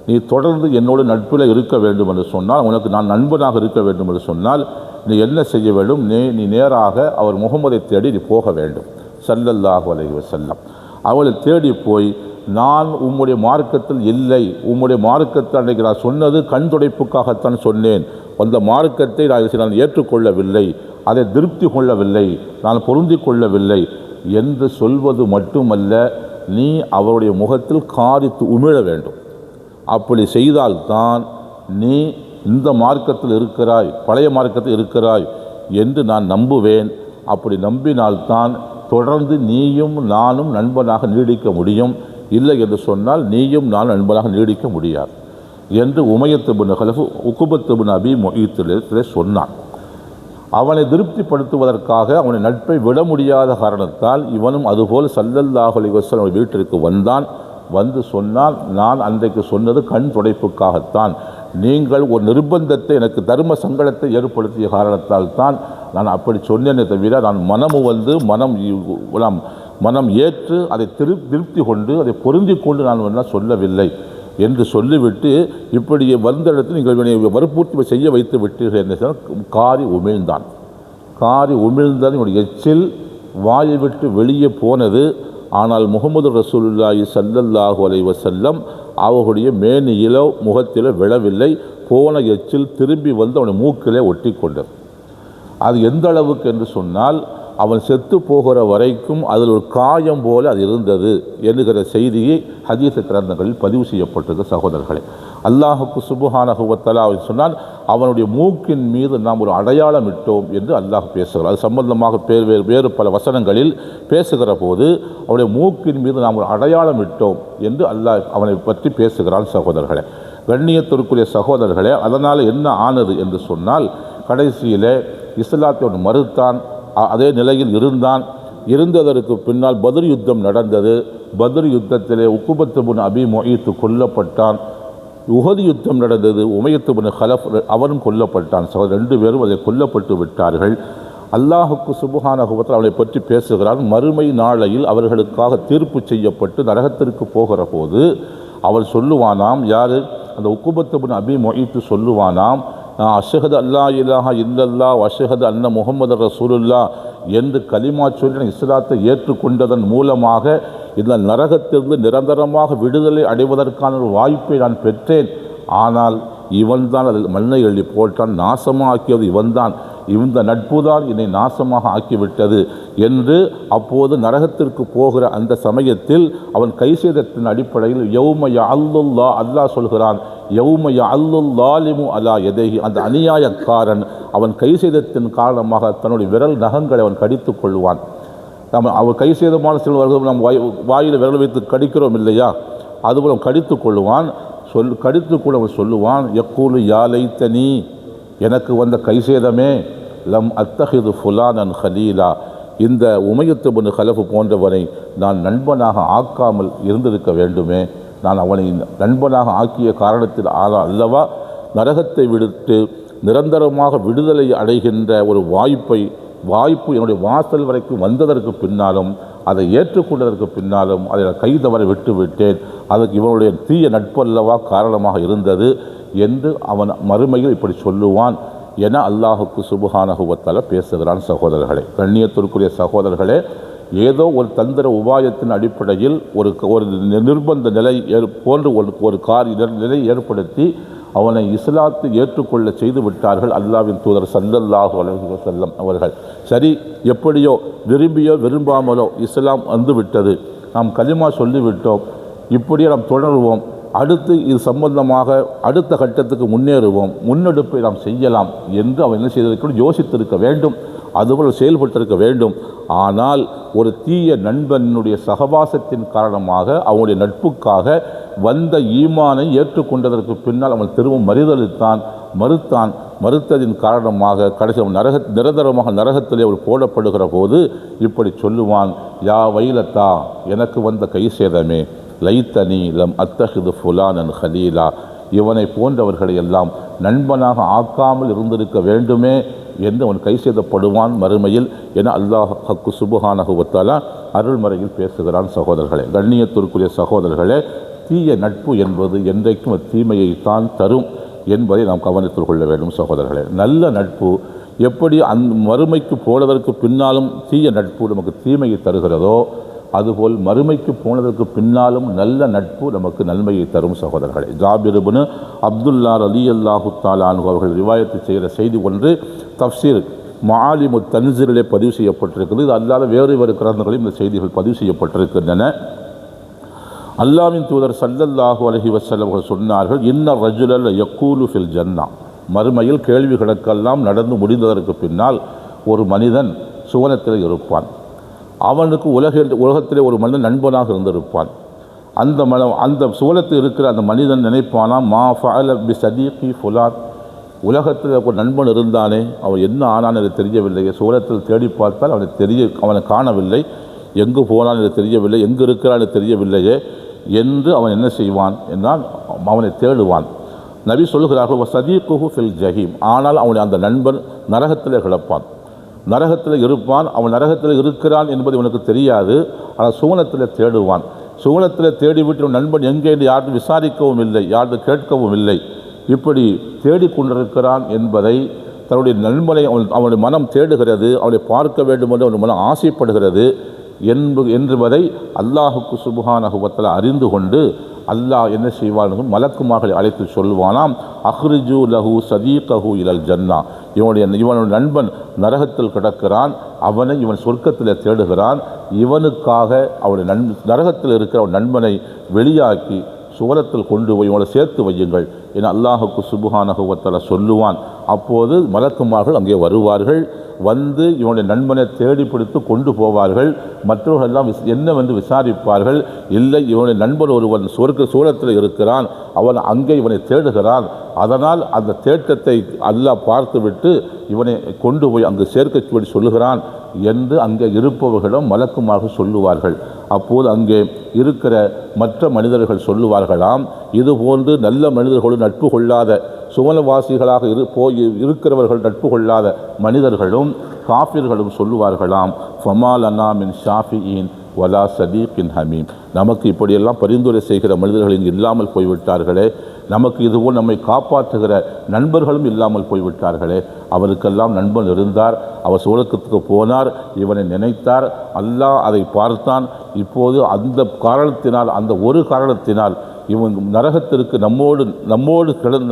நீ தொடர்ந்து என்னோடு நட்பில் இருக்க வேண்டும் என்று சொன்னால், உனக்கு நான் நண்பனாக இருக்க வேண்டும் என்று சொன்னால் நீ என்ன செய்ய வேண்டும்? நீ நேராக அவர் முகமதை தேடி நீ போக வேண்டும் ஸல்லல்லாஹு அலைஹி வஸல்லம். அவளை தேடி போய், நான் உம்முடைய மார்க்கத்தில் இல்லை, உம்முடைய மார்க்கத்தை அன்றைக்கு நான் சொன்னது கண் துடைப்புக்காகத்தான் சொன்னேன், அந்த மார்க்கத்தை நான் ஏற்றுக்கொள்ளவில்லை, அதை திருப்தி கொள்ளவில்லை, நான் பொருந்தி கொள்ளவில்லை என்று சொல்வது மட்டுமல்ல, நீ அவருடைய முகத்தில் காரித்து உமிழ வேண்டும். அப்படி செய்தால்தான் நீ இந்த மார்க்கத்தில் இருக்கிறாய், பழைய மார்க்கத்தில் இருக்கிறாய் என்று நான் நம்புவேன். அப்படி நம்பினால்தான் தொடர்ந்து நீயும் நானும் நண்பனாக நீடிக்க முடியும். இல்லை என்று சொன்னால் நீயும் நான் நண்பனாக நீடிக்க முடியாது என்று உமையத் இப்னு ஹலஃப் உக்குபத் இப்னு அபி முஈத்திலே சொன்னான். அவனை திருப்திப்படுத்துவதற்காக அவனை நட்பை விட முடியாத காரணத்தால் இவனும் அதுபோல் ஸல்லல்லாஹு அலைஹி வஸல்லம் வீட்டிற்கு வந்தான். வந்து சொன்னால், நான் அன்றைக்கு சொன்னது கண் துடைப்புக்காகத்தான், நீங்கள் ஒரு நிர்பந்தத்தை எனக்கு தர்ம சங்கடத்தை ஏற்படுத்திய காரணத்தால் தான் நான் அப்படி சொன்னேனே தவிர நான் மனம் ஏற்று அதை திருப்தி கொண்டு அதை பொருந்தி கொண்டு நான் என்ன சொல்லவில்லை என்று சொல்லிவிட்டு, இப்படி வந்த இடத்தில் நீங்கள் வற்புறுத்தி செய்ய வைத்து விட்டீர்கள் என்று சொன்னால் காரி உமிழ்ந்தான். காரி உமிழ்ந்தான். என்னுடைய எச்சில் வாயை விட்டு வெளியே போனது. ஆனால் முஹம்மது ரசூலுல்லாஹி ஸல்லல்லாஹு அலைஹி வஸல்லம் அவர்களுடைய மேனியிலோ முகத்திலோ விழவில்லை. போன எச்சில் திரும்பி வந்து அவனுடைய மூக்கிலே ஒட்டி கொண்டது. அது எந்த அளவுக்கு என்று சொன்னால், அவன் செத்து போகிற வரைக்கும் அதில் ஒரு காயம் போல அது இருந்தது என்கிற செய்தியை ஹதீஸ் கிரந்தங்களில் பதிவு செய்யப்பட்டது. சகோதரர்களே, அல்லாஹுக்கு சுப்ஹானஹு வ தஆலா சொன்னால், அவனுடைய மூக்கின் மீது நாம் ஒரு அடையாளம் இட்டோம் என்று அல்லாஹ் பேசுகிறார். அது சம்பந்தமாக வேறு பல வசனங்களில் பேசுகிற போது அவனுடைய மூக்கின் மீது நாம் ஒரு அடையாளம் இட்டோம் என்று அல்லாஹ் அவனை பற்றி பேசுகிறான். சகோதரர்களே, கண்ணியத்திற்குரிய சகோதரர்களே, அதனால் என்ன ஆனது என்று சொன்னால், கடைசியில் இஸ்லாத்தை அவன் மறுத்தான். அதே நிலையில் இருந்ததற்கு பின்னால் பத்ர் யுத்தம் நடந்தது. பத்ர் யுத்தத்திலே உக்குபத் இப்னு அபி முஈத் கொல்லப்பட்டான். உஹது யுத்தம் நடந்தது. உமையத் இப்னு ஹலஃப் அவனும் கொல்லப்பட்டான். ரெண்டு பேரும் அதை கொல்லப்பட்டு விட்டார்கள். அல்லாஹுக்கு சுப்ஹானஹு வ தஆலா அவனை பற்றி பேசுகிறான். மறுமை நாளையில் அவர்களுக்காக தீர்ப்பு செய்யப்பட்டு நரகத்திற்கு போகிற போது அவன் சொல்லுவானாம், யார்? அந்த உக்குபத் இப்னு அபி முஈத் சொல்லுவானாம், அஷ்ஹது அல்லா இலாஹா இல்லல்லாஹ் அஷ்ஹது அன்ன முஹம்மது ரசூலுல்லாஹ் என்று கலிமா சொல்லி இஸ்லாத்தை ஏற்றுக்கொண்டதன் மூலமாக இந்த நரகத்திலிருந்து நிரந்தரமாக விடுதலை அடைவதற்கான ஒரு வாய்ப்பை நான் பெற்றேன். ஆனால் இவன்தான் அதில் மண்ணை எள்ளி போட்டான், நாசமாக்கியது இவன்தான் இந்த நட்பு தான் என்னை நாசமாக ஆக்கிவிட்டது என்று அப்போது நரகத்திற்கு போகிற அந்த சமயத்தில் அவன் கை செய்தத்தின் அடிப்படையில் யௌம யஅல்லுல்லா, அல்லாஹ் சொல்கிறான், யௌம யஅல்லுல்லாலிமு அலா யதைஹி, அந்த அநியாயக்காரன் அவன் கை செய்தத்தின் காரணமாக தன்னுடைய விரல் நகங்களை அவன் கடித்து கொள்வான். அவர் கை சேதமான சிலவர்கள் நாம் வாயில் விரல் வைத்து கடிக்கிறோம் இல்லையா, அதுபோல் கடித்து கொள்ளுவான். கடித்து கூட அவன் சொல்லுவான், யக்கூலு யா லைத்தனி, எனக்கு வந்த கை சேதமே, லம் அத்தஹிது ஃபுலானன் ஹலீலா, இந்த உமையத்து பின் கலஃப் போன்றவனை நான் நண்பனாக ஆக்காமல் இருந்திருக்க வேண்டுமே, நான் அவனை நண்பனாக ஆக்கிய காரணத்தில் அல்லவா நரகத்தை விடுத்து நிரந்தரமாக விடுதலை அடைகின்ற ஒரு வாய்ப்பு என்னுடைய வாசல் வரைக்கும் வந்ததற்கு பின்னாலும், அதை ஏற்றுக்கொண்டதற்கு பின்னாலும் அதை கை தவற விட்டு விட்டேன், அதுக்கு இவனுடைய தீய நட்பல்லவா காரணமாக இருந்தது என்று அவன் மறுமையில் இப்படி சொல்லுவான் என அல்லாஹுக்கு சுப்ஹானஹு வ தஆலா பேசுகிறான். சகோதரர்களே, கண்ணியத்திற்குரிய சகோதரர்களே, ஏதோ ஒரு தந்திர உபாயத்தின் அடிப்படையில் ஒரு நிர்பந்த நிலை போன்று ஒரு நிலை ஏற்படுத்தி அவனை இஸ்லாத்தை ஏற்றுக்கொள்ள செய்து விட்டார்கள் அல்லாஹ்வின் தூதர் ஸல்லல்லாஹு அலைஹி வஸல்லம் அவர்கள். சரி, எப்படியோ விரும்பியோ விரும்பாமலோ இஸ்லாம் வந்து விட்டது, நாம் கலிமா சொல்லிவிட்டோம், இப்படியே நாம் தொடருவோம், அடுத்து இது சம்பந்தமாக அடுத்த கட்டத்துக்கு முன்னேறுவோம், முன்னெடுப்பை நாம் செய்யலாம் என்று அவன் என்ன செய்திருக்க யோசித்திருக்க வேண்டும், அதுபோல் செயல்பட்டிருக்க வேண்டும். ஆனால் ஒரு தீய நண்பனுடைய சகவாசத்தின் காரணமாக அவனுடைய நட்புக்காக வந்த ஈமானை ஏற்றுக்கொண்டதற்கு பின்னால் அவன் திரும்ப மறுத்ததின் காரணமாக கடைசி அவன் நிரந்தரமாக நரகத்திலே அவர் போடப்படுகிற போது இப்படி சொல்லுவான், யா வைலத்தா, எனக்கு வந்த கை சேதமே, லைத்தனி லம் அத்தஹிது ஃபுலானன் ஹலீலா, இவனை போன்றவர்களை எல்லாம் நண்பனாக ஆக்காமல் இருந்திருக்க வேண்டுமே என்று அவன் கை செய்தப்படுவான் மறுமையில் என அல்லாஹ் சுப்ஹானஹு வ தஆலா அருள்மறையில் பேசுகிறான். சகோதரர்களே, கண்ணியத்திற்குரிய சகோதரர்களே, தீய நட்பு என்பது என்றைக்கும் தீமையைத்தான் தரும் என்பதை நாம் கவனித்துக் கொள்ள வேண்டும். சகோதரர்களே, நல்ல நட்பு எப்படி மறுமைக்கு போனதற்கு பின்னாலும் தீய நட்பு நமக்கு தீமையை தருகிறதோ, அதுபோல் மறுமைக்கு போனதற்கு பின்னாலும் நல்ல நட்பு நமக்கு நன்மையை தரும். சகோதரர்களே, ஜாபிர் இப்னு அப்துல்லா ரலியல்லாஹு தஆலா அன்ஹு அவர்கள் ரிவாயத்து செய்கிற செய்தி ஒன்று தஃப்சீர் மஆலிமு தன்சீரிலே பதிவு செய்யப்பட்டிருக்கிறது. இது அல்லாத வேறு கிரந்தங்களில் இந்த செய்திகள் பதிவு செய்யப்பட்டிருக்கின்றன. அல்லாஹ்வின் தூதர் ஸல்லல்லாஹு அலைஹி வஸல்லம் அவர்கள் சொன்னார்கள், இன்ன ரஜுல யக்கூலு ஃபில் ஜன்னா, மறுமையில் கேள்வி கணக்கெல்லாம் நடந்து முடிந்ததற்கு பின்னால் ஒரு மனிதன் சுவனத்தில் இருப்பான். அவனுக்கு உலகத்திலே ஒரு மனிதன் நண்பனாக இருந்திருப்பான். அந்த சுவனத்தில் இருக்கிற அந்த மனிதன் நினைப்பானா, மா ஃபஅல பி சதீகி ஃபுலான், உலகத்தில் ஒரு நண்பன் இருந்தானே, அவன் என்ன ஆனான் என்று தெரியவில்லையே, சுவனத்தில் தேடி பார்த்தால் அவனை காணவில்லை, எங்கு போனான் என்று தெரியவில்லை, எங்கு இருக்கிறான் என்று தெரியவில்லையே என்று அவன் என்ன செய்வான் என்றால் அவனை தேடுவான். நபி சொல்லுகிறார்கள், சதீகுஹு ஃபில் ஜஹீம், ஆனால் அவனுடைய அந்த நண்பன் நரகத்திலே கிடப்பான், நரகத்தில் இருப்பான். அவன் நரகத்தில் இருக்கிறான் என்பது இவனுக்கு தெரியாது, ஆனால் சுவனத்தில் தேடுவான். சுவனத்தில் தேடிவிட்டு நண்பன் எங்கே என்று யாரும் விசாரிக்கவும் இல்லை, யாரும் கேட்கவும் இல்லை. இப்படி தேடிக்கொண்டிருக்கிறான் என்பதை தன்னுடைய நண்பனை அவனுடைய மனம் தேடுகிறது, அவனை பார்க்க வேண்டும் என்று அவனுடைய மனம் ஆசைப்படுகிறது என்பதை அல்லாஹுக்கு சுப்ஹானஹு வ தஆலா அறிந்து கொண்டு அல்லாஹ் என்ன செய்வான், மலக்குமார்களை அழைத்து சொல்வானாம், அஹ்ரிஜு லஹு சதீகஹு இலல் ஜன்னா, இவனுடைய நண்பன் நரகத்தில் கிடக்கிறான், அவனை இவன் சொர்க்கத்தில் தேடுகிறான், இவனுக்காக அவனுடைய நரகத்தில் இருக்கிற அவன் நண்பனை வெளியாக்கி சுவனத்தில் கொண்டு போய் இவனை சேர்த்து வையுங்கள் என அல்லாஹுக்கு சுப்ஹானஹு வ தஆலா சொல்லுவான். அப்போது மலக்குமார்கள் அங்கே வருவார்கள், வந்து இவனுடைய நண்பனை தேடி பிடித்து கொண்டு போவார்கள். மற்றவர்கள் எல்லாம் என்னவென்று விசாரிப்பார்கள். இல்லை, இவனுடைய நண்பன் ஒருவன் சூரத்தில் இருக்கிறான், அவன் அங்கே இவனை தேடுகிறான், அதனால் அந்த தேட்டத்தை அல்லாஹ் பார்த்துவிட்டு இவனை கொண்டு போய் அங்கு சேர்க்க சொல்லுகிறான் என்று அங்கே இருப்பவர்களிடம் மலக்குமார்கள் சொல்லுவார்கள். அப்போது அங்கே இருக்கிற மற்ற மனிதர்கள் சொல்லுவார்களாம், இதுபோன்று நல்ல மனிதர்களும் நட்பு கொள்ளாத சுவனவாசிகளாக இருக்கிறவர்கள் நட்பு கொள்ளாத மனிதர்களும் காஃபிர்களும் சொல்லுவார்களாம், ஃபமாலனா மின் ஷாஃபியின் வலா சதீக்கின் ஹமீம், நமக்கு இப்படியெல்லாம் பரிந்துரை செய்கிற மனிதர்கள் இங்கு இல்லாமல் போய்விட்டார்களே, நமக்கு இதுபோல் நம்மை காப்பாற்றுகிற நண்பர்களும் இல்லாமல் போய்விட்டார்களே, அவருக்கெல்லாம் நண்பன் இருந்தார், அவர் சுவனத்துக்கு போனார், இவனை நினைத்தார், அல்லாஹ் அதை பார்த்தான். இப்போது அந்த காரணத்தினால், அந்த ஒரு காரணத்தினால் இவன் நரகத்திற்கு நம்மோடு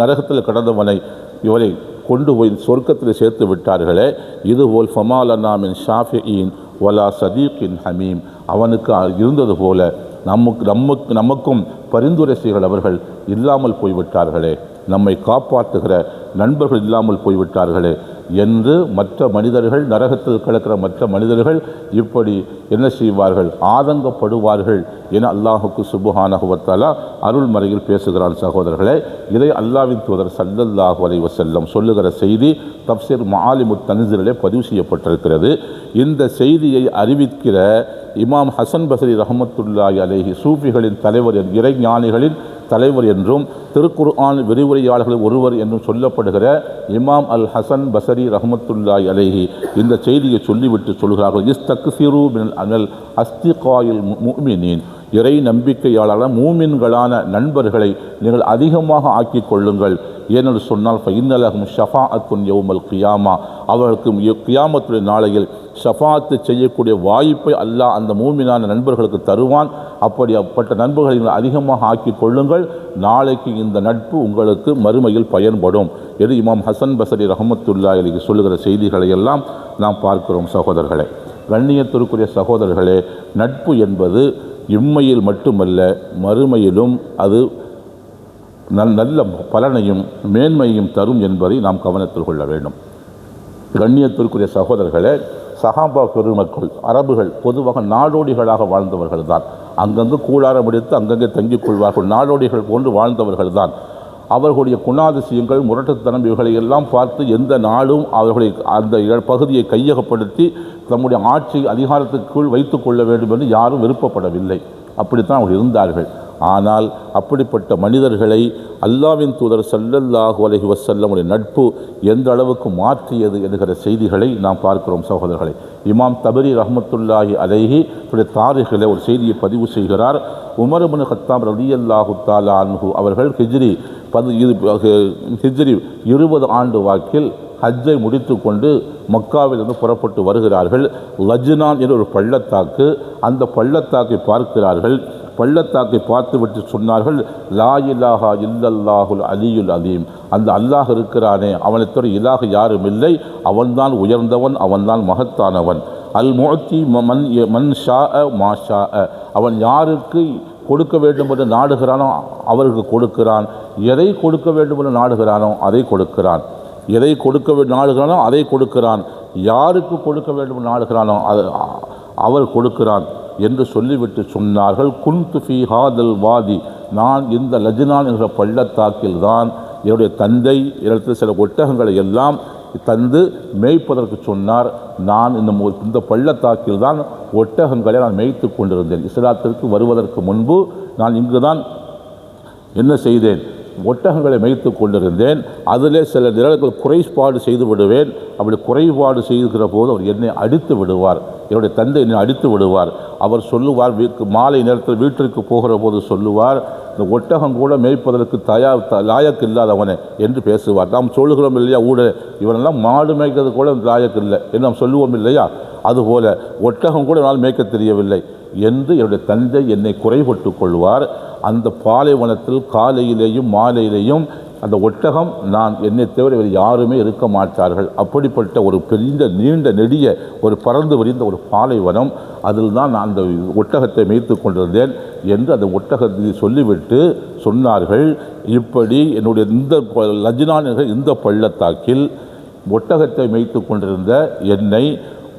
நரகத்தில் கிடந்தவனை இவனை கொண்டு போய் சொர்க்கத்தில் சேர்த்து விட்டார்களே, இதுபோல் ஃபமாலனா மின் ஷாஃபியின் வலா சதீக்கின் ஹமீம், அவனுக்கு இருந்தது போல நமக்கும் பரிந்துரை செய்கிற அவர்கள் இல்லாமல் போய்விட்டார்களே, நம்மை காப்பாற்றுகிற நண்பர்கள் இல்லாமல் போய்விட்டார்களே என்று மற்ற மனிதர்கள், நரகத்தில் கிடக்கிற மற்ற மனிதர்கள் இப்படி என்ன செய்வார்கள், ஆதங்கப்படுவார்கள் என அல்லாஹுக்கு சுப்ஹானஹு வ தஆலா அருள்மறையில் பேசுகிறான். சகோதரர்களே, இதை அல்லாஹ்வின் தூதர் ஸல்லல்லாஹு அலைஹி வஸல்லம் சொல்லுகிற செய்தி தஃப்ஸீர் மஆலிமுத் தன்ஸீலிலே பதிவு செய்யப்பட்டிருக்கிறது. இந்த செய்தியை அறிவிக்கிற இமாம் ஹசன் பஸ்ரி ரஹ்மத்துல்லாஹி அலைஹி சூஃபிகளின் தலைவர், இறைஞானிகளின் தலைவர் என்றும் திருக்குர்ஆன் விரிவுரையாளர்களில் ஒருவர் என்றும் சொல்லப்படுகிற இமாம் அல் ஹசன் பஸ்ரி ரஹ்மத்துல்லாஹி அலைஹி இந்த செய்தியை சொல்லிவிட்டு சொல்கிறார்கள், இஸ்தக்ஸிரு மினல் அனல் அஸ்திகாயில் முஃமினீன், இறை நம்பிக்கையாளரான மூமின்களான நண்பர்களை நீங்கள் அதிகமாக ஆக்கிக் கொள்ளுங்கள். ஏனென்று சொன்னால் ஃபஇன்னலஹும் ஷஃபாஅத்துன் யௌமல் கியாமா, அவர்களுக்கு கியாமத்துடைய நாளையில் ஷஃபாஅத்து செய்யக்கூடிய வாய்ப்பை அல்லாஹ் அந்த மூமினான நண்பர்களுக்கு தருவான். அப்படிப்பட்ட நண்பர்களை நீங்கள் அதிகமாக ஆக்கிக் கொள்ளுங்கள், நாளைக்கு இந்த நட்பு உங்களுக்கு மறுமையில் பயன்படும் என்று இமாம் ஹசன் பஸ்ரி ரஹ்மத்துல்லாஹி அலைஹி சொல்லுகிற செய்திகளை எல்லாம் நாம் பார்க்கிறோம். சகோதரர்களே, கண்ணியத்திற்குரிய சகோதரர்களே, நட்பு என்பது இம்மையில் மட்டுமல்ல மறுமையிலும் அது நல்ல பலனையும் மேன்மையும் தரும் என்பதை நாம் கவனத்தில் கொள்ள வேண்டும். கண்ணியத்திற்குரிய சகோதரர்களே, சஹாபா பெருமக்கள் அரபுகள் பொதுவாக நாடோடிகளாக வாழ்ந்தவர்கள் தான். அங்கங்கு கூடாரம் எடுத்து அங்கங்கே தங்கிக் கொள்வார்கள். நாடோடிகள் போன்று வாழ்ந்தவர்கள் தான். அவர்களுடைய குணாதிசயங்கள், முரட்டுத்தனம் இவைகளை எல்லாம் பார்த்து எந்த நாடும் அவர்களை அந்த பகுதியை கையகப்படுத்தி தம்முடைய ஆட்சி அதிகாரத்துக்குள் வைத்து கொள்ள வேண்டும் என்று யாரும் விருப்பப்படவில்லை. அப்படித்தான் அவர்கள் இருந்தார்கள். ஆனால் அப்படிப்பட்ட மனிதர்களை அல்லாஹ்வின் தூதர் ஸல்லல்லாஹு அலைஹி வஸல்லமுடைய நட்பு எந்த அளவுக்கு மாற்றியது என்கிற செய்திகளை நாம் பார்க்கிறோம். சகோதரர்களை, இமாம் தபரி ரஹ்மத்துல்லாஹி அலைஹி தாரிகிலே ஒரு செய்தியை பதிவு செய்கிறார். உமர் இப்னு கத்தாப் ரலியல்லாஹு தஆலா அன்ஹு அவர்கள் ஹிஜ்ரி 20 ஆண்டு வாக்கில் ஹஜ்ஜை முடித்து கொண்டு மக்காவிலிருந்து புறப்பட்டு வருகிறார்கள். லஜ்னான் என்ற ஒரு பள்ளத்தாக்கு, அந்த பள்ளத்தாக்கை பார்க்கிறார்கள். பள்ளத்தாக்கை பார்த்துவிட்டு சொன்னார்கள், லா இலாஹா இல்லல்லாஹுல் அலியுல் அலீம், அந்த அல்லாஹ் இருக்கிறானே அவனை தவிர இலாஹ் யாரும் இல்லை, அவன்தான் உயர்ந்தவன், அவன்தான் மகத்தானவன். அல் முஅத்தி மன் ஷா மா ஷா, அவன் யாருக்கு கொடுக்க வேண்டும் என்று நாடுகிறானோ அவருக்கு கொடுக்கிறான், எதை கொடுக்க வேண்டும் என்று நாடுகிறானோ அதை கொடுக்கிறான், எதை கொடுக்க நாடுகிறானோ அதை கொடுக்கிறான், யாருக்கு கொடுக்க வேண்டும் என்று நாடுகிறானோ அவர் கொடுக்கிறான் என்று சொல்லிவிட்டு சொன்னார்கள். குன்து ஃபீ ஹாதல் வாதி, நான் இந்த லஜ்னான் என்ற பள்ளத்தாக்கில் தான் என்னுடைய தந்தை இடத்தில் சில ஒட்டகங்களை எல்லாம் தந்து மேய்ப்பதற்கு சொன்னார். நான் இந்த பள்ளத்தாக்கில் தான் ஒட்டகங்களை நான் மேய்த்து கொண்டிருந்தேன். இஸ்லாத்திற்கு வருவதற்கு முன்பு நான் இங்கு தான் என்ன செய்தேன், ஒட்டகங்களை மேய்த்து கொண்டிருந்தேன். அதிலே சில நிழல்கள் குறைபாடு செய்து விடுவேன். அப்படி குறைபாடு செய்கிற போது அவர் என்னை அடித்து விடுவார், என்னுடைய தந்தை என்னை அடித்து விடுவார். அவர் சொல்லுவார், மாலை நேரத்தில் வீட்டிற்கு போகிற போது சொல்லுவார், இந்த ஒட்டகம் கூட மேய்ப்பதற்கு லாயக்கு இல்லாதவனே என்று பேசுவார். நாம் சொல்லுகிறோம் இல்லையா, இவனெல்லாம் மாடு மேய்க்கிறது கூட லாயக்கு இல்லை என்று நாம் சொல்லுவோம் இல்லையா, அதுபோல ஒட்டகம் கூட என்னால் மேய்க்க தெரியவில்லை என்று என்னுடைய தந்தை என்னை குறைபட்டு கொள்வார். அந்த பாலைவனத்தில் காலையிலேயும் மாலையிலேயும் அந்த ஒட்டகம் நான் என்னை தவிர வேறு யாருமே இருக்க மாட்டார்கள். அப்படிப்பட்ட ஒரு பெரிய நீண்ட நெடிய ஒரு பறந்து விரிந்த ஒரு பாலைவனம், அதில் தான் நான் அந்த ஒட்டகத்தை மேய்த்து கொண்டிருந்தேன் என்று அந்த ஒட்டகத்தை சொல்லிவிட்டு சொன்னார்கள், இப்படி என்னுடைய இந்த லஜ்னான் என்ற இந்த பள்ளத்தாக்கில் ஒட்டகத்தை மேய்த்து கொண்டிருந்த என்னை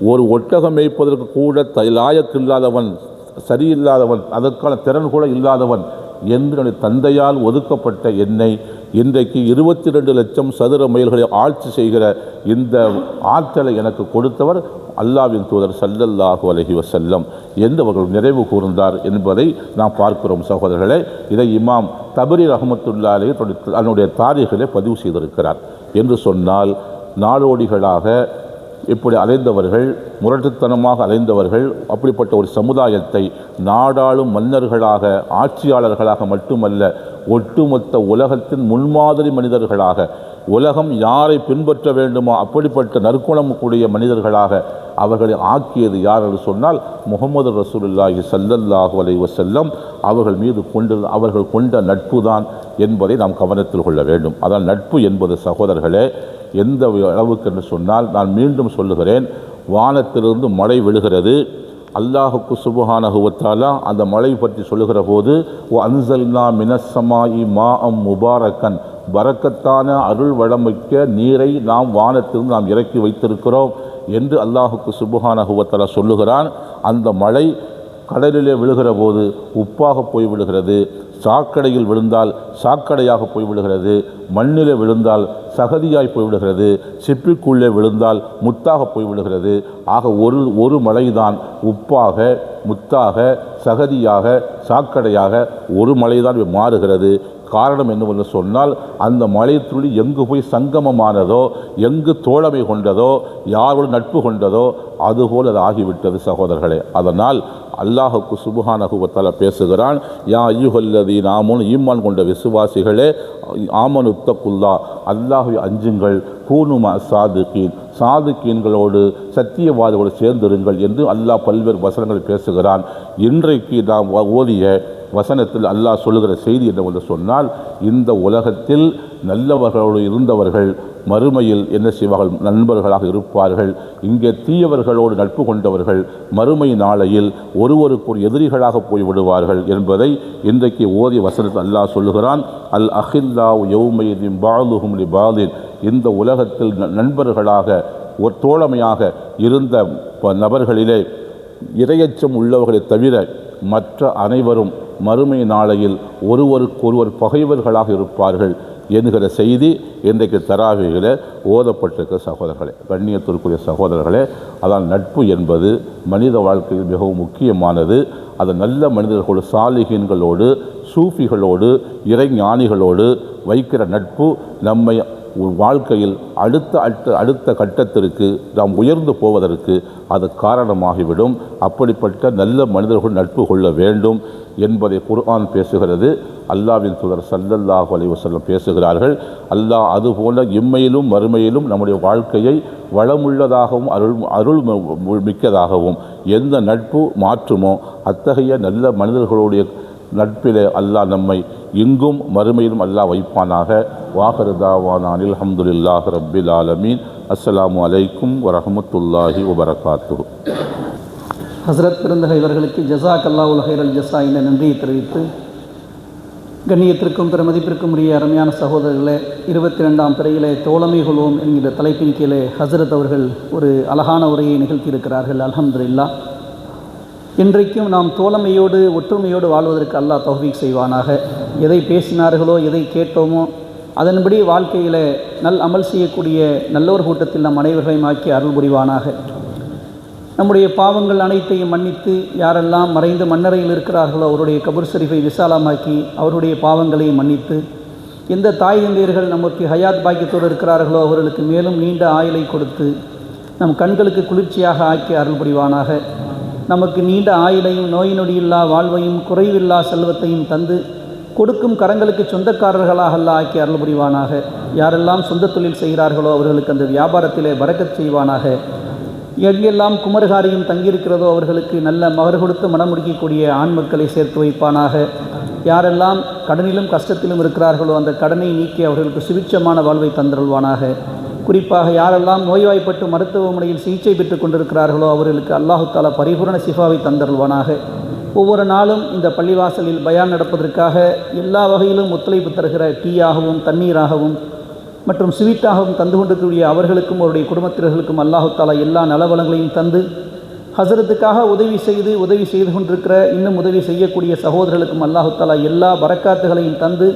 ஒரு ஒட்டகம் மேய்ப்பதற்கு கூட லாயக்கில்லாதவன், சரியில்லாதவன், அதற்கான திறன் கூட இல்லாதவன் என்று தந்தையால் ஒதுக்கப்பட்ட என்னை இன்றைக்கு 22 லட்சம் சதுர மைல்களை ஆட்சி செய்கிற இந்த ஆற்றலை எனக்கு கொடுத்தவர் அல்லாஹ்வின் தூதர் ஸல்லல்லாஹு அலைஹி வஸல்லம் என்று அவர்கள் நிறைவு கூர்ந்தார் என்பதை நாம் பார்க்கிறோம். சகோதரர்களே, இதை இமாம் தபரி ரஹ்மத்துல்லாஹி அலைஹி தன்னுடைய தாரீகிலே பதிவு செய்திருக்கிறார். என்று சொன்னால், நாடோடிகளாக இப்படி அலைந்தவர்கள், முரட்டுத்தனமாக அலைந்தவர்கள், அப்படிப்பட்ட ஒரு சமுதாயத்தை நாடாளும் மன்னர்களாக, ஆட்சியாளர்களாக மட்டுமல்ல, ஒட்டுமொத்த உலகத்தின் முன்மாதிரி மனிதர்களாக, உலகம் யாரை பின்பற்ற வேண்டுமோ அப்படிப்பட்ட நற்குணம் கூடிய மனிதர்களாக அவர்களை ஆக்கியது யார் என்று சொன்னால் முஹம்மது ரசூலுல்லாஹி ஸல்லல்லாஹு அலைஹி வஸல்லம் அவர்கள் கொண்ட நட்பு தான் என்பதை நாம் கவனத்தில் கொள்ள வேண்டும். அதான் நட்பு என்பது சகோதரர்களே எந்த அளவுக்கு என்று சொன்னால், நான் மீண்டும் சொல்லுகிறேன், வானத்திலிருந்து மழை விழுகிறது. அல்லாஹுக்கு சுப்ஹானஹு வ தஆலா அந்த மழை பற்றி சொல்லுகிற போது அன்ஸல்னா மினஸ்ஸமாஇ மாஅம் முபாரக்கன், பரக்கத்தான அருள் வளமிக்க நீரை நாம் வானத்திலிருந்து நாம் இறக்கி வைத்திருக்கிறோம் என்று அல்லாஹுக்கு சுப்ஹானஹு வ தஆலா சொல்லுகிறான். அந்த மழை கடலிலே விழுகிற போது உப்பாக போய் விழுகிறது, சாக்கடையில் விழுந்தால் சாக்கடையாக போய் விழுகிறது, மண்ணிலே விழுந்தால் சகதியாய் போய் விடுகிறது, சிப்பிக்குள்ளே விழுந்தால் முத்தாக போய் விடுகிறது. ஆக ஒரு மலைதான் உப்பாக, முத்தாக, சகதியாக, சாக்கடையாக ஒரு மலைதான் மாறுகிறது. காரணம் என்னவென்று சொன்னால், அந்த மலை துளி எங்கு போய் சங்கமமானதோ, எங்கு தோழமை கொண்டதோ, யாரோடு நட்பு கொண்டதோ அதுபோல் அது ஆகிவிட்டது சகோதரர்களே. அதனால் அல்லாஹுக்கு சுப்ஹானஹு வ தஆலா பேசுகிறான், யா அய்யுஹல்லதீன ஆமனு, ஈமான் கொண்ட விசுவாசிகளே, ஆமனு தக்குல்லா, அல்லாஹ்வை அஞ்சுங்கள், கூனு மஅ சாதிகீன், சாதிகீன்களோடு சத்தியவாதிகளோடு சேர்ந்திருங்கள் என்று அல்லாஹ் பல்வேறு வசனங்கள் பேசுகிறான். இன்றைக்கு நாம் ஓதிய வசனத்தில் அல்லாஹ் சொல்லுகிற செய்தி என்னவென்று சொன்னால், இந்த உலகத்தில் நல்லவர்களோடு இருந்தவர்கள் மறுமையில் என்ன செய்வார்கள்? நண்பர்களாக இருப்பார்கள். இங்கே தீயவர்களோடு நட்பு கொண்டவர்கள் மறுமை நாளையில் ஒருவருக்கு ஒரு எதிரிகளாக போய்விடுவார்கள் என்பதை இன்றைக்கு ஓதிய வசனத்தில் அல்லாஹ் சொல்லுகிறான். அல் அஹில்லாஹு யௌமைதின் பாலுஹும் லிபாலின், இந்த உலகத்தில் நண்பர்களாக ஒரு தோழமையாக இருந்த நபர்களிலே இரையச்சம் உள்ளவர்களை தவிர மற்ற அனைவரும் மறுமை நாளையில் ஒருவருக்கொருவர் பகைவர்களாக இருப்பார்கள் என்கிற செய்தி இன்றைக்கு தராவிகளை ஓதப்பட்டிருக்கிற சகோதரர்களே, கண்ணியத்திற்குரிய சகோதரர்களே. அதான் நட்பு என்பது மனித வாழ்க்கையில் மிகவும் முக்கியமானது. அது நல்ல மனிதர்களோடு, சாலிகீன்களோடு, சூஃபிகளோடு, இறைஞானிகளோடு வைக்கிற நட்பு நம்மை வாழ்க்கையில் அடுத்த கட்டத்திற்கு நாம் உயர்ந்து போவதற்கு அது காரணமாகிவிடும். அப்படிப்பட்ட நல்ல மனிதர்கள் நட்பு கொள்ள வேண்டும் என்பதை குர்ஆன் பேசுகிறது. அல்லாஹ்வின் தூதர் ஸல்லல்லாஹு அலைஹி வஸல்லம் பேசுகிறார்கள். அல்லாஹ் அதுபோல இம்மையிலும் மறுமையிலும் நம்முடைய வாழ்க்கையை வளமுள்ளதாகவும் அருள் மிக்கதாகவும் எந்த நட்பு மாற்றுமோ அத்தகைய நல்ல மனிதர்களுடைய நட்பிலே அல்லாஹ் நம்மை இங்கும் மறுமையிலும் அல்லாஹ் வைப்பானாக. வாஹிரு தாவானா அனில் ஹம்துலில்லாஹி ரப்பில் ஆலமீன். அஸ்ஸலாமு அலைக்கும் வரஹ்மத்துல்லாஹி வபரகாத்துஹு. ஹஸ்ரத் பிறந்தக இவர்களுக்கு ஜஸாக் அல்லாஹுல் ஹைரல் ஜஸா என்ற நன்றியை தெரிவித்து, கண்ணியத்திற்கும் பெருமதிப்பிற்கும் உரிய அருமையான சகோதரர்களே, 22ஆம் பிறையிலே தோழமை கொள்வோம் என்கிற தலைப்பின் கீழே ஹஸ்ரத் அவர்கள் ஒரு அழகான உரையை நிகழ்த்தியிருக்கிறார்கள். அல்ஹம்துலில்லாஹ். இன்றைக்கும் நாம் தோழமையோடு ஒற்றுமையோடு வாழ்வதற்கு அல்லாஹ் தௌஃபீக் செய்வானாக. எதை பேசினார்களோ, எதை கேட்டோமோ அதன்படி வாழ்க்கையில் அமல் செய்யக்கூடிய நல்லோர் கூட்டத்தில் நம் அனைவர்களையும் ஆக்கி அருள் புரிவானாக. நம்முடைய பாவங்கள் அனைத்தையும் மன்னித்து, யாரெல்லாம் மறைந்து மண்ணறையில் இருக்கிறார்களோ அவருடைய கபூர் ஷரீஃபை விசாலமாக்கி அவருடைய பாவங்களையும் மன்னித்து, எந்த தாய் தந்தையர்கள் நமக்கு ஹயாத் பாக்கியத்தோடு இருக்கிறார்களோ அவர்களுக்கு மேலும் நீண்ட ஆயுளை கொடுத்து நம் கண்களுக்கு குளிர்ச்சியாக ஆக்கி அருள் புரிவானாக. நமக்கு நீண்ட ஆயுளையும் நோய் நொடியில்லா வாழ்வையும் குறைவில்லா செல்வத்தையும் தந்து கொடுக்கும் கரங்களுக்கு சொந்தக்காரர்களாக அல்லாஹ் ஆக்கி அருள் புரிவானாக. யாரெல்லாம் சொந்த தொழில் செய்கிறார்களோ அவர்களுக்கு அந்த வியாபாரத்திலே பரக்கத் செய்வானாக. எங்கெல்லாம் குமரகாரியும் தங்கியிருக்கிறதோ அவர்களுக்கு நல்ல மகர் கொடுத்து மனம் முடிக்கக்கூடிய ஆண் மக்களை சேர்த்து வைப்பானாக. யாரெல்லாம் கடனிலும் கஷ்டத்திலும் இருக்கிறார்களோ அந்த கடனை நீக்கி அவர்களுக்கு சுபிட்சமான வாழ்வை தந்தருள்வானாக. குறிப்பாக யாரெல்லாம் நோய்வாய்ப்பட்டு மருத்துவமனையில் சிகிச்சை பெற்று கொண்டிருக்கிறார்களோ அவர்களுக்கு அல்லாஹு தஆலா பரிபூரண சிஃபாவை தந்தருள்வானாக. ஒவ்வொரு நாளும் இந்த பள்ளிவாசலில் பயான் நடப்பதற்காக எல்லா வகையிலும் ஒத்துழைப்பு தருகிற டீயாகவும் தண்ணீராகவும் மற்றும் ஸ்வீட்டாகவும் தந்து கொண்டிருக்கக்கூடிய அவர்களுக்கும் அவருடைய குடும்பத்தினர்களுக்கும் அல்லாஹு தஆலா எல்லா நலவளங்களையும் தந்து, ஹஸரத்துக்காக உதவி செய்து கொண்டிருக்கிற இன்னும் உதவி செய்யக்கூடிய சகோதரர்களுக்கும் அல்லாஹு தஆலா எல்லா பரக்காத்துகளையும் தந்து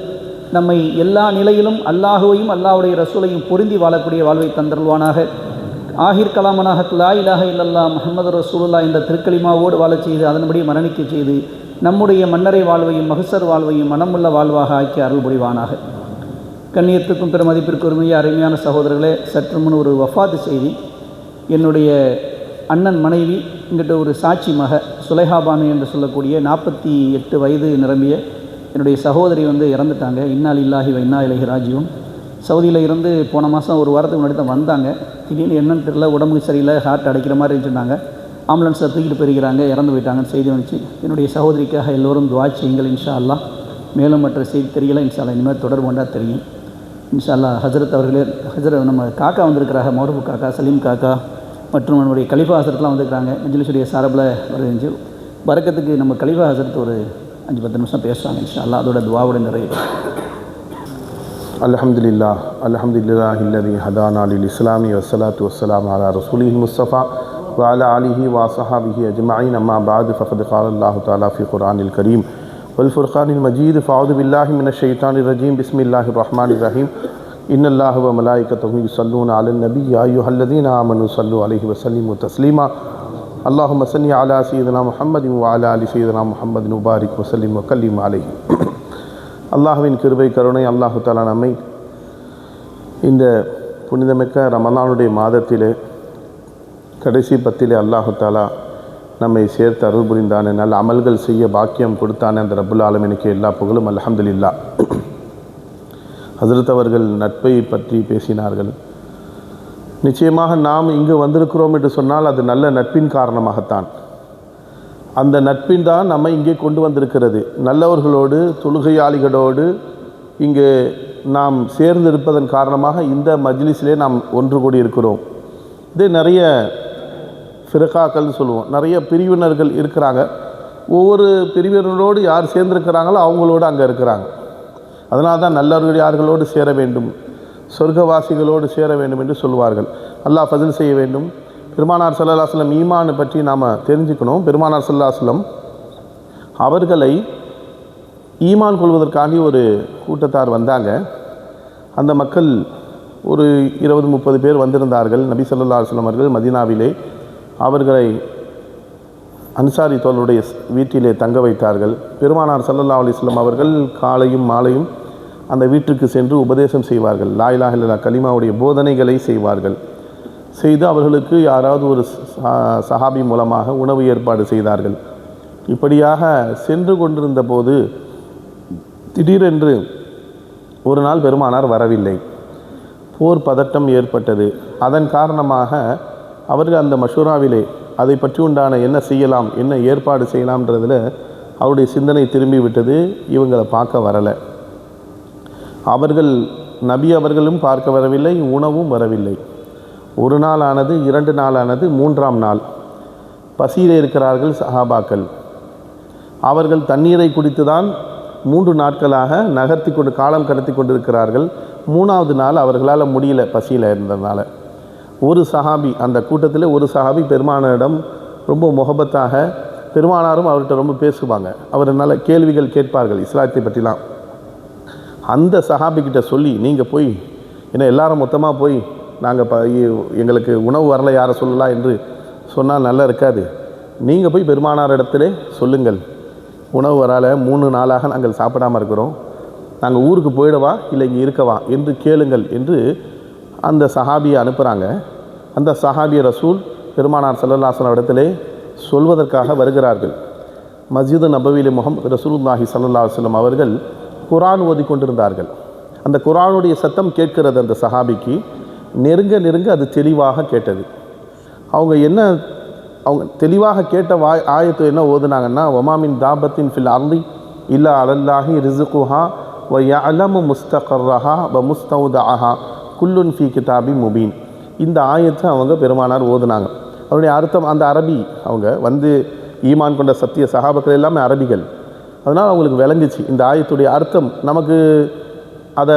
நம்மை எல்லா நிலையிலும் அல்லாஹுவையும் அல்லாஹ்வுடைய ரசூலையும் பொருந்தி வாழக்கூடிய வாழ்வை தந்தருள்வானாக. ஆஹிர் கலாமனாக லா இலாஹ இல்லல்லாஹ் முஹம்மது ரசூலுல்லாஹ் என்ற திருக்கலிமாவோடு வாழச் செய்து அதன்படி மரணிக்க செய்து நம்முடைய மன்னரை வாழ்வையும் மகசர் வாழ்வையும் மனமுள்ள வாழ்வாக ஆக்கி அருள் புரிவானாக. கண்ணியத்துக்கும் பெருமதிப்பிற்கு உரிய அருமையான சகோதரர்களே, சற்று முன் ஒரு வஃபாத்து செய்தி. என்னுடைய அண்ணன் மனைவி என்கிட்ட ஒரு சாட்சி மக சுலைஹாபானு என்று சொல்லக்கூடிய 48 வயது நிரம்பிய என்னுடைய சகோதரி இறந்துட்டாங்க. இன்னா லில்லாஹி வ இன்னா இலைஹி ராஜிஊன். சவுதியில் இருந்து போன மாதம் ஒரு வாரத்துக்கு முன்னாடி தான் வந்தாங்க. திடீர்னு என்னன்னு தெரியல, உடம்புக்கு சரியில்லை, ஹார்ட் அடைக்கிற மாதிரி இருந்துச்சுருந்தாங்க. ஆம்புலன்ஸில் தூக்கிட்டு போயிருக்கிறாங்க, இறந்து போயிட்டாங்கன்னு செய்தி வந்துச்சு. என்னுடைய சகோதரிக்காக எல்லோரும் துவா செய்யுங்கள் இன்ஷா அல்லா. மேலும் மற்ற செய்தி தெரியல, இன்ஷா அல்லா இனிமேல் தொடர்பு கொண்டா தெரியும் இன்ஷா அல்லா. ஹஜரத் அவர்களே, நம்ம காக்கா வந்திருக்கிறாங்க, மௌரூப் காக்கா, சலீம் காக்கா மற்றும் நம்முடைய கலிஃபா ஹசரத்லாம் வந்திருக்கிறாங்க. மஜ்லிஸுடைய சார்பில் ஒரு பரக்கத்துக்கு நம்ம கலிஃபா ஹசரத் ஒரு 5-10 நிமிஷம் பேசுவாங்க இன்ஷா அல்லா. அதோட துவாவோட நிறைய அல்ஹம்துலில்லாஹ் அல்லதி ஹதானா லில் இஸ்லாமி வஸ்ஸலாத்து வஸ்ஸலாமு அலா ரசூலிஹில் முஸ்தஃபா வ அலா ஆலிஹி வ ஸஹாபிஹி அஜ்மஈன். அம்மா பஅது ஃபகத் क़ால அல்லாஹு தஆலா ஃபீ குர்ஆனில் கரீம் வல் ஃபுர்கானில் மஜீத். ஃபஅஊது பில்லாஹி மினஷ் ஷைத்தானிர் ரஜீம். பிஸ்மில்லாஹிர் ரஹ்மானிர் ரஹீம். இன்னல்லாஹ வ மலாயிகத்தஹு யுஸல்லூன அலன் நபி யா அய்யுஹல்லதீன ஆமனூ ஸல்லூ அலைஹி வ ஸல்லிமு தஸ்லீமா. அல்லாஹும்ம ஸல்லி அலா சய்யிதினா முஹம்மதின் வ அலா ஆலி சய்யிதினா முஹம்மதின் வ பாரிக் வ ஸல்லிம் வ கல்லிம் அலைஹி. அல்லாஹ்வின் கிருபை கருணை அல்லாஹு தஆலா நம்மை இந்த புனிதமிக்க ரமலானுடைய மாதத்திலே கடைசி பத்திலே அல்லாஹு தஆலா நம்மை சேர்த்து அருள் புரிந்தானே, நல்ல அமல்கள் செய்ய பாக்கியம் கொடுத்தானே அந்த ரப்புல் ஆலமீனுக்கு எல்லா புகழும். அல்ஹம்துலில்லாஹ். ஹஜ்ரத் அவர்கள் நட்பை பற்றி பேசினார்கள். நிச்சயமாக நாம் இங்கு வந்திருக்கிறோம் என்று சொன்னால் அது நல்ல நட்பின் காரணமாகத்தான். அந்த நட்பின் தான் நம்மை இங்கே கொண்டு வந்திருக்கிறது. நல்லவர்களோடு தொழுகையாளிகளோடு இங்கே நாம் சேர்ந்திருப்பதன் காரணமாக இந்த மஜ்லிஸிலே நாம் ஒன்று கூடி இருக்கிறோம். இது நிறைய ஃபிரகாக்கள்னு சொல்லுவோம், நிறைய பிரிவினர்கள் இருக்கிறாங்க. ஒவ்வொரு பிரிவினரோடு யார் சேர்ந்திருக்கிறாங்களோ அவங்களோடு அங்கே இருக்கிறாங்க. அதனால தான் நல்லவர்கள் யார்களோடு சேர வேண்டும், சொர்க்கவாசிகளோடு சேர வேண்டும் என்று சொல்வார்கள். அல்லாஹ் ஃபஸல் செய்ய வேண்டும். பெருமானார் ஸல்லல்லாஹு அலைஹி வஸல்லம் ஈமானை பற்றி நாம் தெரிஞ்சுக்கணும். பெருமானார் ஸல்லல்லாஹு அலைஹி வஸல்லம் அவர்களை ஈமான் கொள்வதற்காண்டி ஒரு கூட்டத்தார் வந்தாங்க. அந்த மக்கள் ஒரு 20-30 பேர் வந்திருந்தார்கள். நபி ஸல்லல்லாஹு அலைஹி வஸல்லம் அவர்கள் மதீனாவிலே அவர்களை அன்சாரி தோழருடைய வீட்டிலே தங்க வைத்தார்கள். பெருமானார் ஸல்லல்லாஹு அலைஹி வஸல்லம் அவர்கள் காலையும் மாலையும் அந்த வீட்டுக்கு சென்று உபதேசம் செய்வார்கள். லா இலாஹா இல்லல்லாஹ் கலிமாவுடைய போதனைகளை செய்வார்கள். செய்து அவர்களுக்கு யாராவது ஒரு சஹாபி மூலமாக உணவு ஏற்பாடு செய்தார்கள். இப்படியாக சென்று கொண்டிருந்த போது திடீரென்று ஒரு நாள் பெருமானார் வரவில்லை. போர் பதட்டம் ஏற்பட்டது. அதன் காரணமாக அவர்கள் அந்த மஷூராவிலே அதை பற்றி உண்டான என்ன செய்யலாம், என்ன ஏற்பாடு செய்யலாம்ன்றதில் அவருடைய சிந்தனை திரும்பி விட்டது. இவங்களை பார்க்க வரலை. அவர்கள் நபி அவர்களும் பார்க்க வரவில்லை, உணவும் வரவில்லை. ஒரு நாள் ஆனது, 2 நாள் ஆனது, 3ஆம் நாள் பசியில் இருக்கிறார்கள் சஹாபாக்கள். அவர்கள் தண்ணீரை குடித்து தான் 3 நாட்களாக காலம் கடத்தி கொண்டிருக்கிறார்கள். 3ஆவது நாள் அவர்களால் முடியல, பசியில் இருந்ததுனால. ஒரு சஹாபி, அந்த கூட்டத்தில் ஒரு சஹாபி பெருமானாரிடம் ரொம்ப முகபத்தாக, பெருமானாரும் அவர்கிட்ட ரொம்ப பேசுவாங்க, அவர்னால கேள்விகள் கேட்பார்கள் இஸ்லாத்தை பற்றிலாம். அந்த சஹாபிக்கிட்ட சொல்லி, நீங்கள் போய் ஏன்னா எல்லாரும் மொத்தமாக போய் நாங்கள் எங்களுக்கு உணவு வரல யாரை சொல்லலாம் என்று சொன்னால் நல்லா இருக்காது. நீங்கள் போய் பெருமானார் இடத்துல சொல்லுங்கள், உணவு வரால 3 நாளாக நாங்கள் சாப்பிடாமல் இருக்கிறோம், நாங்கள் ஊருக்கு போயிடவா இல்லை இங்கே இருக்கவா என்று கேளுங்கள் என்று அந்த சஹாபியை அனுப்புகிறாங்க. அந்த சஹாபிய ரசூல் பெருமானார் ஸல்லல்லாஹு அலைஹி வஸல்லம் இடத்திலே சொல்வதற்காக வருகிறார்கள். மஸ்ஜிது நபவியிலே ரசூலுல்லாஹி ஸல்லல்லாஹு அலைஹி வஸல்லம் அவர்கள் குர்ஆன் ஓதி கொண்டிருந்தார்கள். அந்த குர்ஆனுடைய சத்தம் கேட்கிறது அந்த சஹாபிக்கு. நெருங்க நெருங்க அது தெளிவாக கேட்டது. அவங்க தெளிவாக கேட்ட ஆயத்து என்ன ஓதுனாங்கன்னா, வமாமின் தாபத்தின் ஃபில் அர்தி இல்லா அலல்லாஹி ரிஸ்குஹா வ யஅலமு முஸ்தகர்ரஹா வ முஸ்தௌதஅஹா குல்லுன் ஃபீ கிதாபி முபீன். இந்த ஆயத்தை அவங்க பெருமானார் ஓதுனாங்க. அவருடைய அர்த்தம், அந்த அரபி, அவங்க வந்து ஈமான் கொண்ட சத்திய சஹாபாக்கள் எல்லாமே அரபிகள். அதனால் அவங்களுக்கு விளங்குச்சு இந்த ஆயத்துடைய அர்த்தம். நமக்கு அதை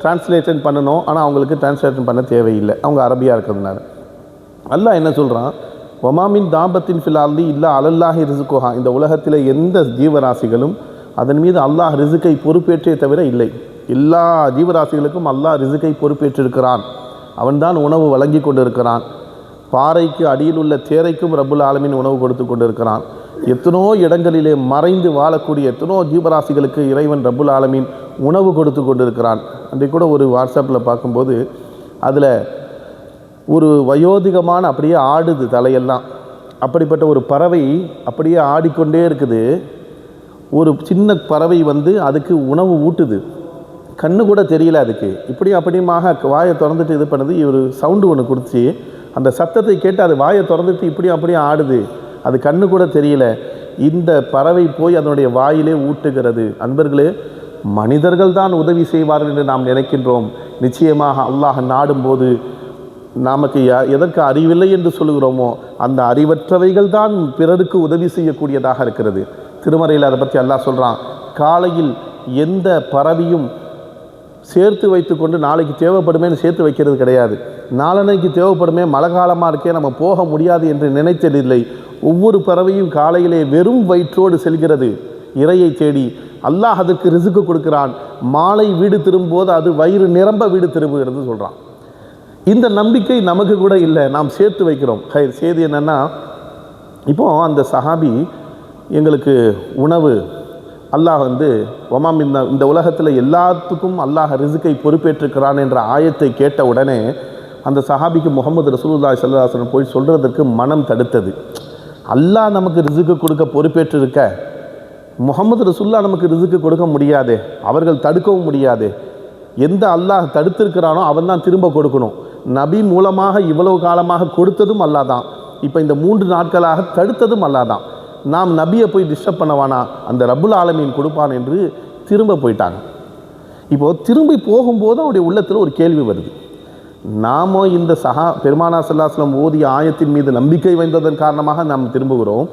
டிரான்ஸ்லேஷன் பண்ணணும், ஆனால் அவங்களுக்கு டிரான்ஸ்லேஷன் பண்ண தேவையில்லை, அவங்க அரபியாக இருக்கிறதுனால. அல்லாஹ் என்ன சொல்கிறான், வமாமின் தாபத்தின் ஃபில் அர்தி இல்லா அலல்லாஹி ரிஸ்குஹா. இந்த உலகத்தில் எந்த ஜீவராசிகளும் அதன் மீது அல்லாஹ் ரிசுக்கை பொறுப்பேற்றே தவிர இல்லை. எல்லா ஜீவராசிகளுக்கும் அல்லாஹ் ரிசுக்கை பொறுப்பேற்றிருக்கிறான். அவன்தான் உணவு வழங்கி கொண்டிருக்கிறான். பாறைக்கு அடியில் உள்ள தேரைக்கும் ரப்புல் ஆலமீன் உணவு கொடுத்து கொண்டிருக்கிறான். எத்தனோ இடங்களிலே மறைந்து வாழக்கூடிய எத்தனோ ஜீவராசிகளுக்கு இறைவன் ரப்புல் ஆலமீன் உணவு கொடுத்து கொண்டிருக்கிறான். அன்றைக்கு கூட ஒரு வாட்ஸ்அப்பில் பார்க்கும்போது அதில் ஒரு வயோதிகமான அப்படியே ஆடுது தலையெல்லாம். அப்படிப்பட்ட ஒரு பறவை அப்படியே ஆடிக்கொண்டே இருக்குது. ஒரு சின்ன பறவை வந்து அதுக்கு உணவு ஊட்டுது. கண்ணு கூட தெரியல அதுக்கு. இப்படி அப்படியுமாக வாயை திறந்துட்டு இது பண்ணுது. இவர் சவுண்டு ஒன்று கொடுத்து அந்த சத்தத்தை கேட்டு அது வாயை திறந்துட்டு இப்படி அப்படியே ஆடுது. அது கண்ணு கூட தெரியல. இந்த பறவை போய் அதனுடைய வாயிலே ஊட்டுகிறது. அன்பர்களே, மனிதர்கள் தான் உதவி செய்வார்கள் என்று நாம் நினைக்கின்றோம். நிச்சயமாக அல்லாஹ் நாடும்போது நமக்கு எதற்கு அறிவில்லை என்று சொல்லுகிறோமோ அந்த அறிவற்றவைகள் தான் பிறருக்கு உதவி செய்யக்கூடியதாக இருக்கிறது. திருமறையில் அதை பற்றி அல்லாஹ் சொல்கிறான், காலையில் எந்த பறவையும் சேர்த்து வைத்து கொண்டு நாளைக்கு தேவைப்படுமேன்னு சேர்த்து வைக்கிறது கிடையாது. நாளன்னைக்கு தேவைப்படுமே, மழை காலமாக இருக்கே நம்ம போக முடியாது என்று நினைத்ததில்லை. ஒவ்வொரு பறவையும் காலையிலே வெறும் வயிற்றோடு செல்கிறது இரையை தேடி. அல்லாஹ் அதற்கு ரிசுக்கு கொடுக்கிறான். மாலை வீடு திரும்பும்போது அது வயிறு நிரம்ப வீடு திரும்புகிறது சொல்கிறான். இந்த நம்பிக்கை நமக்கு கூட இல்லை, நாம் சேர்த்து வைக்கிறோம். செய்தி என்னென்னா, இப்போது அந்த சஹாபி எங்களுக்கு உணவு அல்லாஹ் ஒமாம் இந்த உலகத்தில் எல்லாத்துக்கும் அல்லாஹ் ரிசுக்கை பொறுப்பேற்றிருக்கிறான் என்ற ஆயத்தை கேட்ட உடனே அந்த சஹாபிக்கு முகமது ரசூலுல்லாஹி ஸல்லல்லாஹு அலைஹி வஸல்லம் போய் சொல்கிறதுக்கு மனம் தடுத்தது. அல்லாஹ் நமக்கு ரிசுக்கு கொடுக்க பொறுப்பேற்றிருக்க முகமது ரசூலுல்லாஹ் நமக்கு ரிசுக்கு கொடுக்க முடியாது, அவர்கள் தடுக்கவும் முடியாது. எந்த அல்லாஹ் தடுத்திருக்கிறானோ அவன் தான் திரும்ப கொடுக்கணும். நபி மூலமாக இவ்வளவு காலமாக கொடுத்ததும் அல்லாஹ் தான். இப்போ இந்த 3 நாட்களாக தடுத்ததும் அல்லாஹ் தான். நாம் நபியை போய் டிஸ்டர்ப் பண்ணவானா, அந்த ரப்புல் ஆலமீன் கொடுப்பான் என்று திரும்ப போயிட்டாங்க. இப்போது திரும்பி போகும்போது அவருடைய உள்ளத்தில் ஒரு கேள்வி வருது. நாம் இந்த பெருமானா ஸல்லல்லாஹு அலைஹி வஸல்லம் ஓதிய ஆயத்தின் மீது நம்பிக்கை வைத்ததன் காரணமாக நாம் திரும்புகிறோம்.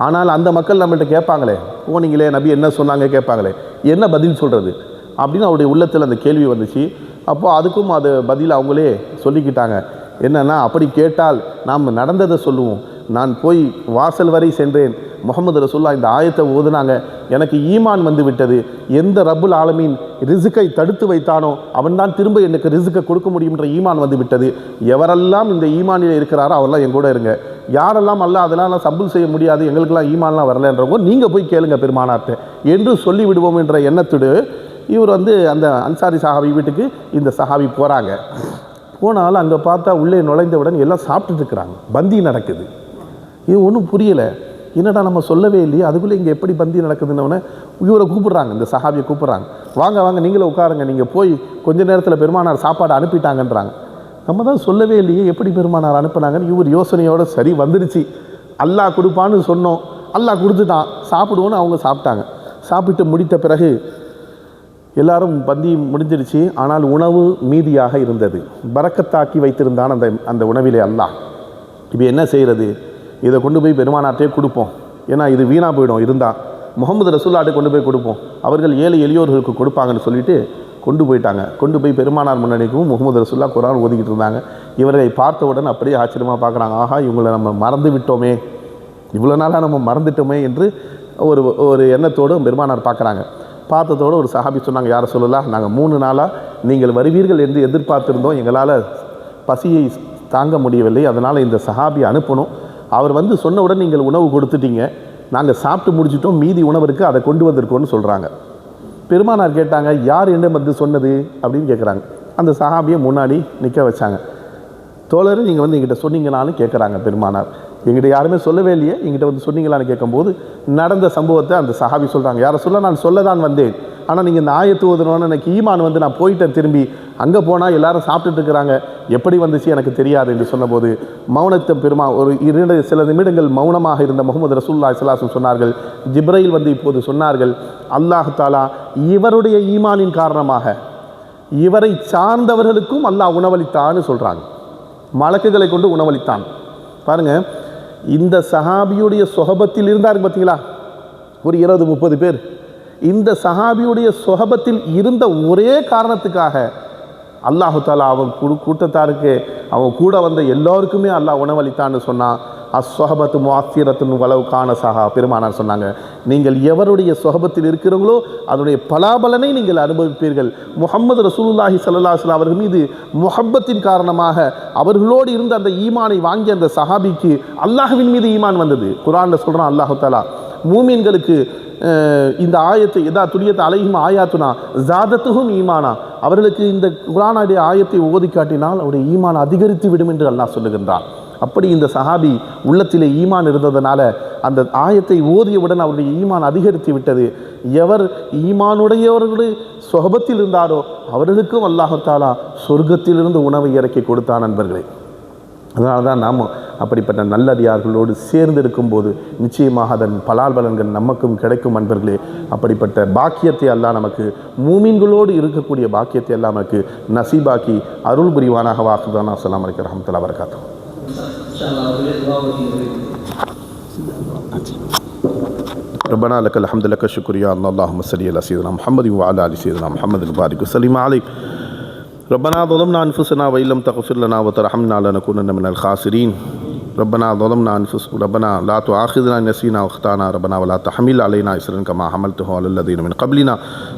ஆனால் அந்த மக்கள் நம்மள்கிட்ட கேட்பாங்களே, போனீங்களே நபி என்ன சொன்னாங்க கேட்பாங்களே, என்ன பதில் சொல்கிறது அப்படின்னு அவருடைய உள்ளத்தில் அந்த கேள்வி வந்துச்சு. அப்போது அதுக்கும் அது பதில் அவங்களே சொல்லிக்கிட்டாங்க. என்னென்னா, அப்படி கேட்டால் நாம் நடந்ததை சொல்லுவோம். நான் போய் வாசல் வரை சென்றேன், முகமது ரசூலுல்லாஹ் இந்த ஆயத்தை ஓதுனாங்க, எனக்கு ஈமான் வந்து விட்டது. எந்த ரப்புல் ஆலமீன் ரிசுக்கை தடுத்து வைத்தானோ அவன்தான் திரும்ப எனக்கு ரிசுக்கை கொடுக்க முடியும்ன்ற ஈமான் வந்து விட்டது. எவரெல்லாம் இந்த ஈமானில் இருக்கிறாரோ அவரெல்லாம் என் கூட இருங்க. யாரெல்லாம் அல்ல அதெல்லாம் சம்புல் செய்ய முடியாது, எங்களுக்கெல்லாம் ஈமான்லாம் வரலன்றவங்க நீங்கள் போய் கேளுங்க பெருமானார்ட்ட என்று சொல்லி விடுவோம் என்ற எண்ணத்தோடு இவர் அந்த அன்சாரி சஹாபி வீட்டுக்கு இந்த சஹாபி போகிறாங்க. போனாலும் அங்கே பார்த்தா உள்ளே நுழைந்தவுடன் எல்லாம் சாப்பிட்டுட்டு இருக்கிறாங்க. பந்தி நடக்குது. இது ஒன்றும் புரியலை. என்னடா நம்ம சொல்லவே இல்லையே, அதுக்குள்ளே இங்கே எப்படி பந்தி நடக்குதுன்னொன்னே இவரை கூப்பிட்றாங்க, இந்த சஹாபியை கூப்பிட்றாங்க. வாங்க வாங்க நீங்களும் உட்காருங்க, நீங்கள் போய் கொஞ்ச நேரத்தில் பெருமானார் சாப்பாடு அனுப்பிட்டாங்கன்றாங்க. நம்ம தான் சொல்லவே இல்லையே, எப்படி பெருமானார் அனுப்புனாங்கன்னு இவர் யோசனையோடு சரி வந்துடுச்சு. அல்லாஹ் கொடுப்பான்னு சொன்னோம், அல்லாஹ் கொடுத்துட்டான், சாப்பிடுவோன்னு அவங்க சாப்பிட்டாங்க. சாப்பிட்டு முடித்த பிறகு எல்லாரும் பந்தி முடிஞ்சிருச்சு. ஆனால் உணவு மீதியாக இருந்தது. பரக்கத்தாக்கி வைத்திருந்தான் அந்த உணவிலே அல்லாஹ். இப்போ என்ன செய்கிறது, இதை கொண்டு போய் பெருமானார்ட்டே கொடுப்போம், ஏன்னா இது வீணாக போயிடும். இருந்தால் முகமது ரசூலுல்லாஹ்ட்ட கொண்டு போய் கொடுப்போம், அவர்கள் ஏழை எளியோர்களுக்கு கொடுப்பாங்கன்னு சொல்லிட்டு கொண்டு போயிட்டாங்க. கொண்டு போய் பெருமானார் முன்னணிக்கும் முகமது ரசூலுல்லாஹ் குர்ஆன் ஓதிக்கிட்டு இருந்தாங்க. இவரை பார்த்தவுடன் அப்படியே ஆச்சரியமாக பார்க்குறாங்க. ஆஹா, இவங்களை நம்ம மறந்து விட்டோமே, இவ்வளோ நாளாக நம்ம மறந்துட்டோமே என்று ஒரு எண்ணத்தோடு பெருமானார் பார்க்குறாங்க. பார்த்ததோடு ஒரு சஹாபி சொன்னாங்க, யாரை சொல்லலாம், நாங்கள் 3 நாளாக நீங்கள் வருவீர்கள் என்று எதிர்பார்த்திருந்தோம், எங்களால் பசியை தாங்க முடியவில்லை, அதனால் இந்த சஹாபி அனுப்பணும். அவர் சொன்னவுடன் நீங்கள் உணவு கொடுத்துட்டீங்க, நாங்கள் சாப்பிட்டு முடிச்சிட்டோம், மீதி உணவு இருக்குது, அதை கொண்டு வந்திருக்கோன்னு சொல்கிறாங்க. பெருமானார் கேட்டாங்க, யார் என்ன சொன்னது அப்படின்னு கேட்குறாங்க. அந்த சஹாபியை முன்னாடி நிற்க வச்சாங்க. தோழர் நீங்கள் எங்கிட்ட சொன்னீங்களான்னு கேட்குறாங்க பெருமானார். எங்கிட்ட யாருமே சொல்லவே இல்லையே, எங்கிட்ட சொன்னீங்களான்னு கேட்கும்போது நடந்த சம்பவத்தை அந்த சஹாபி சொல்கிறாங்க. யாரை சொல்ல, நான் சொல்ல தான் வந்தேன், ஆனால் நீங்கள் இந்த ஆயத்து ஓதுனோன்னு எனக்கு ஈமான் நான் போயிட்டேன். திரும்பி அங்கே போனால் எல்லாரும் சாப்பிட்டுட்டு இருக்கிறாங்க, எப்படி வந்துச்சு எனக்கு தெரியாது என்று சொன்னபோது மௌனத்தை ஒரு 2 சில நிமிடங்கள் மௌனமாக இருந்த முகமது ரசூலுல்லாஹி ஸல்லல்லாஹு அலைஹி வஸல்லம் சொன்னார்கள், ஜிப்ரைல் இப்போது சொன்னார்கள், அல்லாஹ் தஆலா இவருடைய ஈமானின் காரணமாக இவரை சார்ந்தவர்களுக்கும் அல்லாஹ் உணவளித்தான்னு சொல்கிறாங்க. மலக்குகளை கொண்டு உணவளித்தான். பாருங்கள், இந்த சஹாபியுடைய சொஹபத்தில் இருந்தார் பார்த்தீங்களா, ஒரு 20-30 பேர். இந்த சஹாபியுடைய சொஹபத்தில் இருந்த ஒரே காரணத்துக்காக அல்லாஹு தஆலா அவன் கூட்டத்தாருக்கு அவன் கூட வந்த எல்லோருக்குமே அல்லாஹ் உணவளித்தான்னு சொன்னான். அஸ்ஸொஹபத்து முஅத்திரத்துன் வலவ் கான சஹா. பெருமானார் சொன்னாங்க, நீங்கள் எவருடைய சொஹபத்தில் இருக்கிறீங்களோ அதனுடைய பலாபலனை நீங்கள் அனுபவிப்பீர்கள். முஹம்மது ரசூலுல்லாஹி ஸல்லல்லாஹு அலைஹி வஸல்லம் அவர்கள் மீது முஹப்பத்தின் காரணமாக அவர்களோடு இருந்த அந்த ஈமானை வாங்கிய அந்த சஹாபிக்கு அல்லாஹ்வின் மீது ஈமான் வந்தது. குர்ஆனில் சொல்கிறான் அல்லாஹு தஆலா, மூமின்களுக்கு இந்த ஆயத்தை எதா துரியத்தை அலைஹிம் ஆயாத்துனா ஜாதத்துகும் ஈமானா, அவர்களுக்கு இந்த குர்ஆனுடைய ஆயத்தை ஓதி காட்டினால் அவருடைய ஈமான் அதிகரித்து விடும் என்று அல்லாஹ் சொல்லுகின்றான். அப்படி இந்த சஹாபி உள்ளத்திலே ஈமான் இருந்ததனால அந்த ஆயத்தை ஓதியவுடன் அவருடைய ஈமான் அதிகரித்து விட்டது. எவர் ஈமானுடையவர்களுடைய சொஹபத்தில் இருந்தாரோ அவர்களுக்கும் அல்லாஹ் தஆலா சொர்க்கத்திலிருந்து உணவை இறக்கி கொடுத்தான் நண்பர்களே. அதனால தான் நாம் அப்படிப்பட்ட நல்லடியார்களோடு சேர்ந்து இருக்கும்போது நிச்சயமாக அதன் பலாபலன்கள் நமக்கும் கிடைக்கும் நண்பர்களே. அப்படிப்பட்ட பாக்கியத்தை எல்லாம் நமக்கு மூமின்களோடு இருக்கக்கூடிய பாக்கியத்தை எல்லாம் நமக்கு நசீபாக்கி அருள் புரிவானாக. வாக்குதானா அஸ்ஸலாமு அலைக்கும் வரஹ்மத்துல்லாஹி வபரகாத்துஹு. ربنا لك الحمد لك الشكر يا الله اللهم صل على سيدنا محمد وعلى ال سيدنا محمد وبارك وسلم عليه. ربنا ظلمنا أنفسنا وإن لم تغفر لنا وترحمنا لنكونن من الخاسرين. ربنا ظلمنا أنفسنا ربنا لا تؤاخذنا إن نسينا وأخطأنا ربنا ولا تحمل علينا إصرا كما حملته على الذين من قبلنا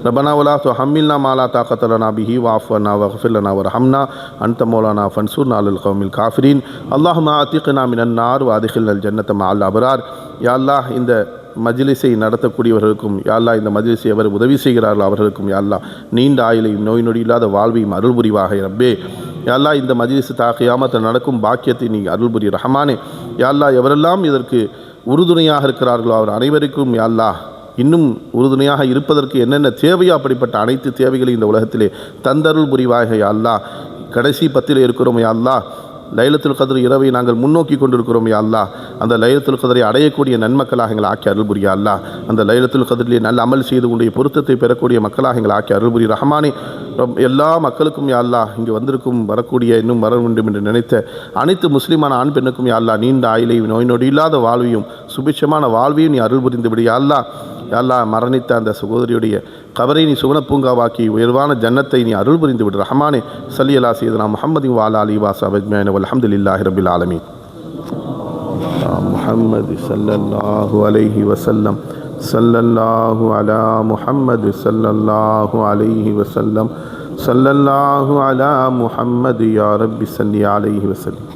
ربنا ولا تحملنا ما لا طاقة لنا به واعف عنا واغفر لنا وارحمنا أنت مولانا فانصرنا على القوم الكافرين. اللهم أعتقنا من النار وأدخلنا الجنة مع الأبرار. يا الله இந்த மஜ்லிஸை நடத்தக்கூடியவர்களுக்கும் யா அல்லாஹ் இந்த மஜ்லிஸை எவர் உதவி செய்கிறார்களோ அவர்களுக்கும் யா அல்லாஹ் நீண்ட ஆயுளையும் நோய் நொடி இல்லாத வாழ்வையும் அருள் புரிவாக ரப்பே. யா அல்லாஹ் இந்த மஜ்லிஸ் கியாமத்தில் நடக்கும் பாக்கியத்தை நீங்கள் அருள் புரி ரஹ்மானே. யா அல்லாஹ் எவரெல்லாம் இதற்கு உறுதுணையாக இருக்கிறார்களோ அவர் அனைவருக்கும் யா அல்லாஹ் இன்னும் உறுதுணையாக இருப்பதற்கு என்னென்ன தேவையோ அப்படிப்பட்ட அனைத்து தேவைகளையும் இந்த உலகத்திலே தந்தருள் புரிவாக யா அல்லாஹ். கடைசி 10 இருக்கிறோம் யா அல்லாஹ். லைலத்துல் கத்ர் இரவை நாங்கள் முன்னோக்கி கொண்டிருக்கிறோம் யா அல்லாஹ். அந்த லைலத்துல் கத்ரை அடையக்கூடிய நன்மக்களாக எங்களை ஆக்கி அருள் புரி யா அல்லாஹ். அந்த லைலத்துல் கத்ரிலே நல்ல அமல் செய்து உடைய பொருத்தத்தை பெறக்கூடிய மக்களாக எங்களை ஆக்கி அருள் புரி ரஹ்மானே. எல்லா மக்களுக்கும் யா அல்லாஹ் இங்கு வந்திருக்கும் வரக்கூடிய இன்னும் வர வேண்டும் என்று நினைத்த அனைத்து முஸ்லிமான ஆண் பெண்ணுக்கும் யா அல்லாஹ் நீண்ட ஆயுளையும் நோய் நொடி இல்லாத வாழ்வையும் சுபிட்சமான வாழ்வையும் நீ அருள் புரிந்து விடு யா அல்லாஹ். யா அல்லாஹ் மரணித்த அந்த சகோதரியுடைய கபரை நீ சுவன பூங்காவாக்கி உயர்வான ஜன்னத்தை நீ அருள் புரிந்து விடு ரஹ்மானே. ஸல்லி அலா ஸய்யிதினா முஹம்மதின் வ அலா ஆலிஹி வஸஹ்பிஹி அஜ்மஈன் வல்ஹம்துலில்லாஹி ரப்பில் ஆலமீன். முஹம்மது ஸல்லல்லாஹு அலைஹி வஸல்லம் ஸல்லல்லாஹு அலா முஹம்மது ஸல்லல்லாஹு அலைஹி வஸல்லம் ஸல்லல்லாஹு அலா முஹம்மது யா ரப்பி ஸல்லி அலைஹி வஸல்லம்.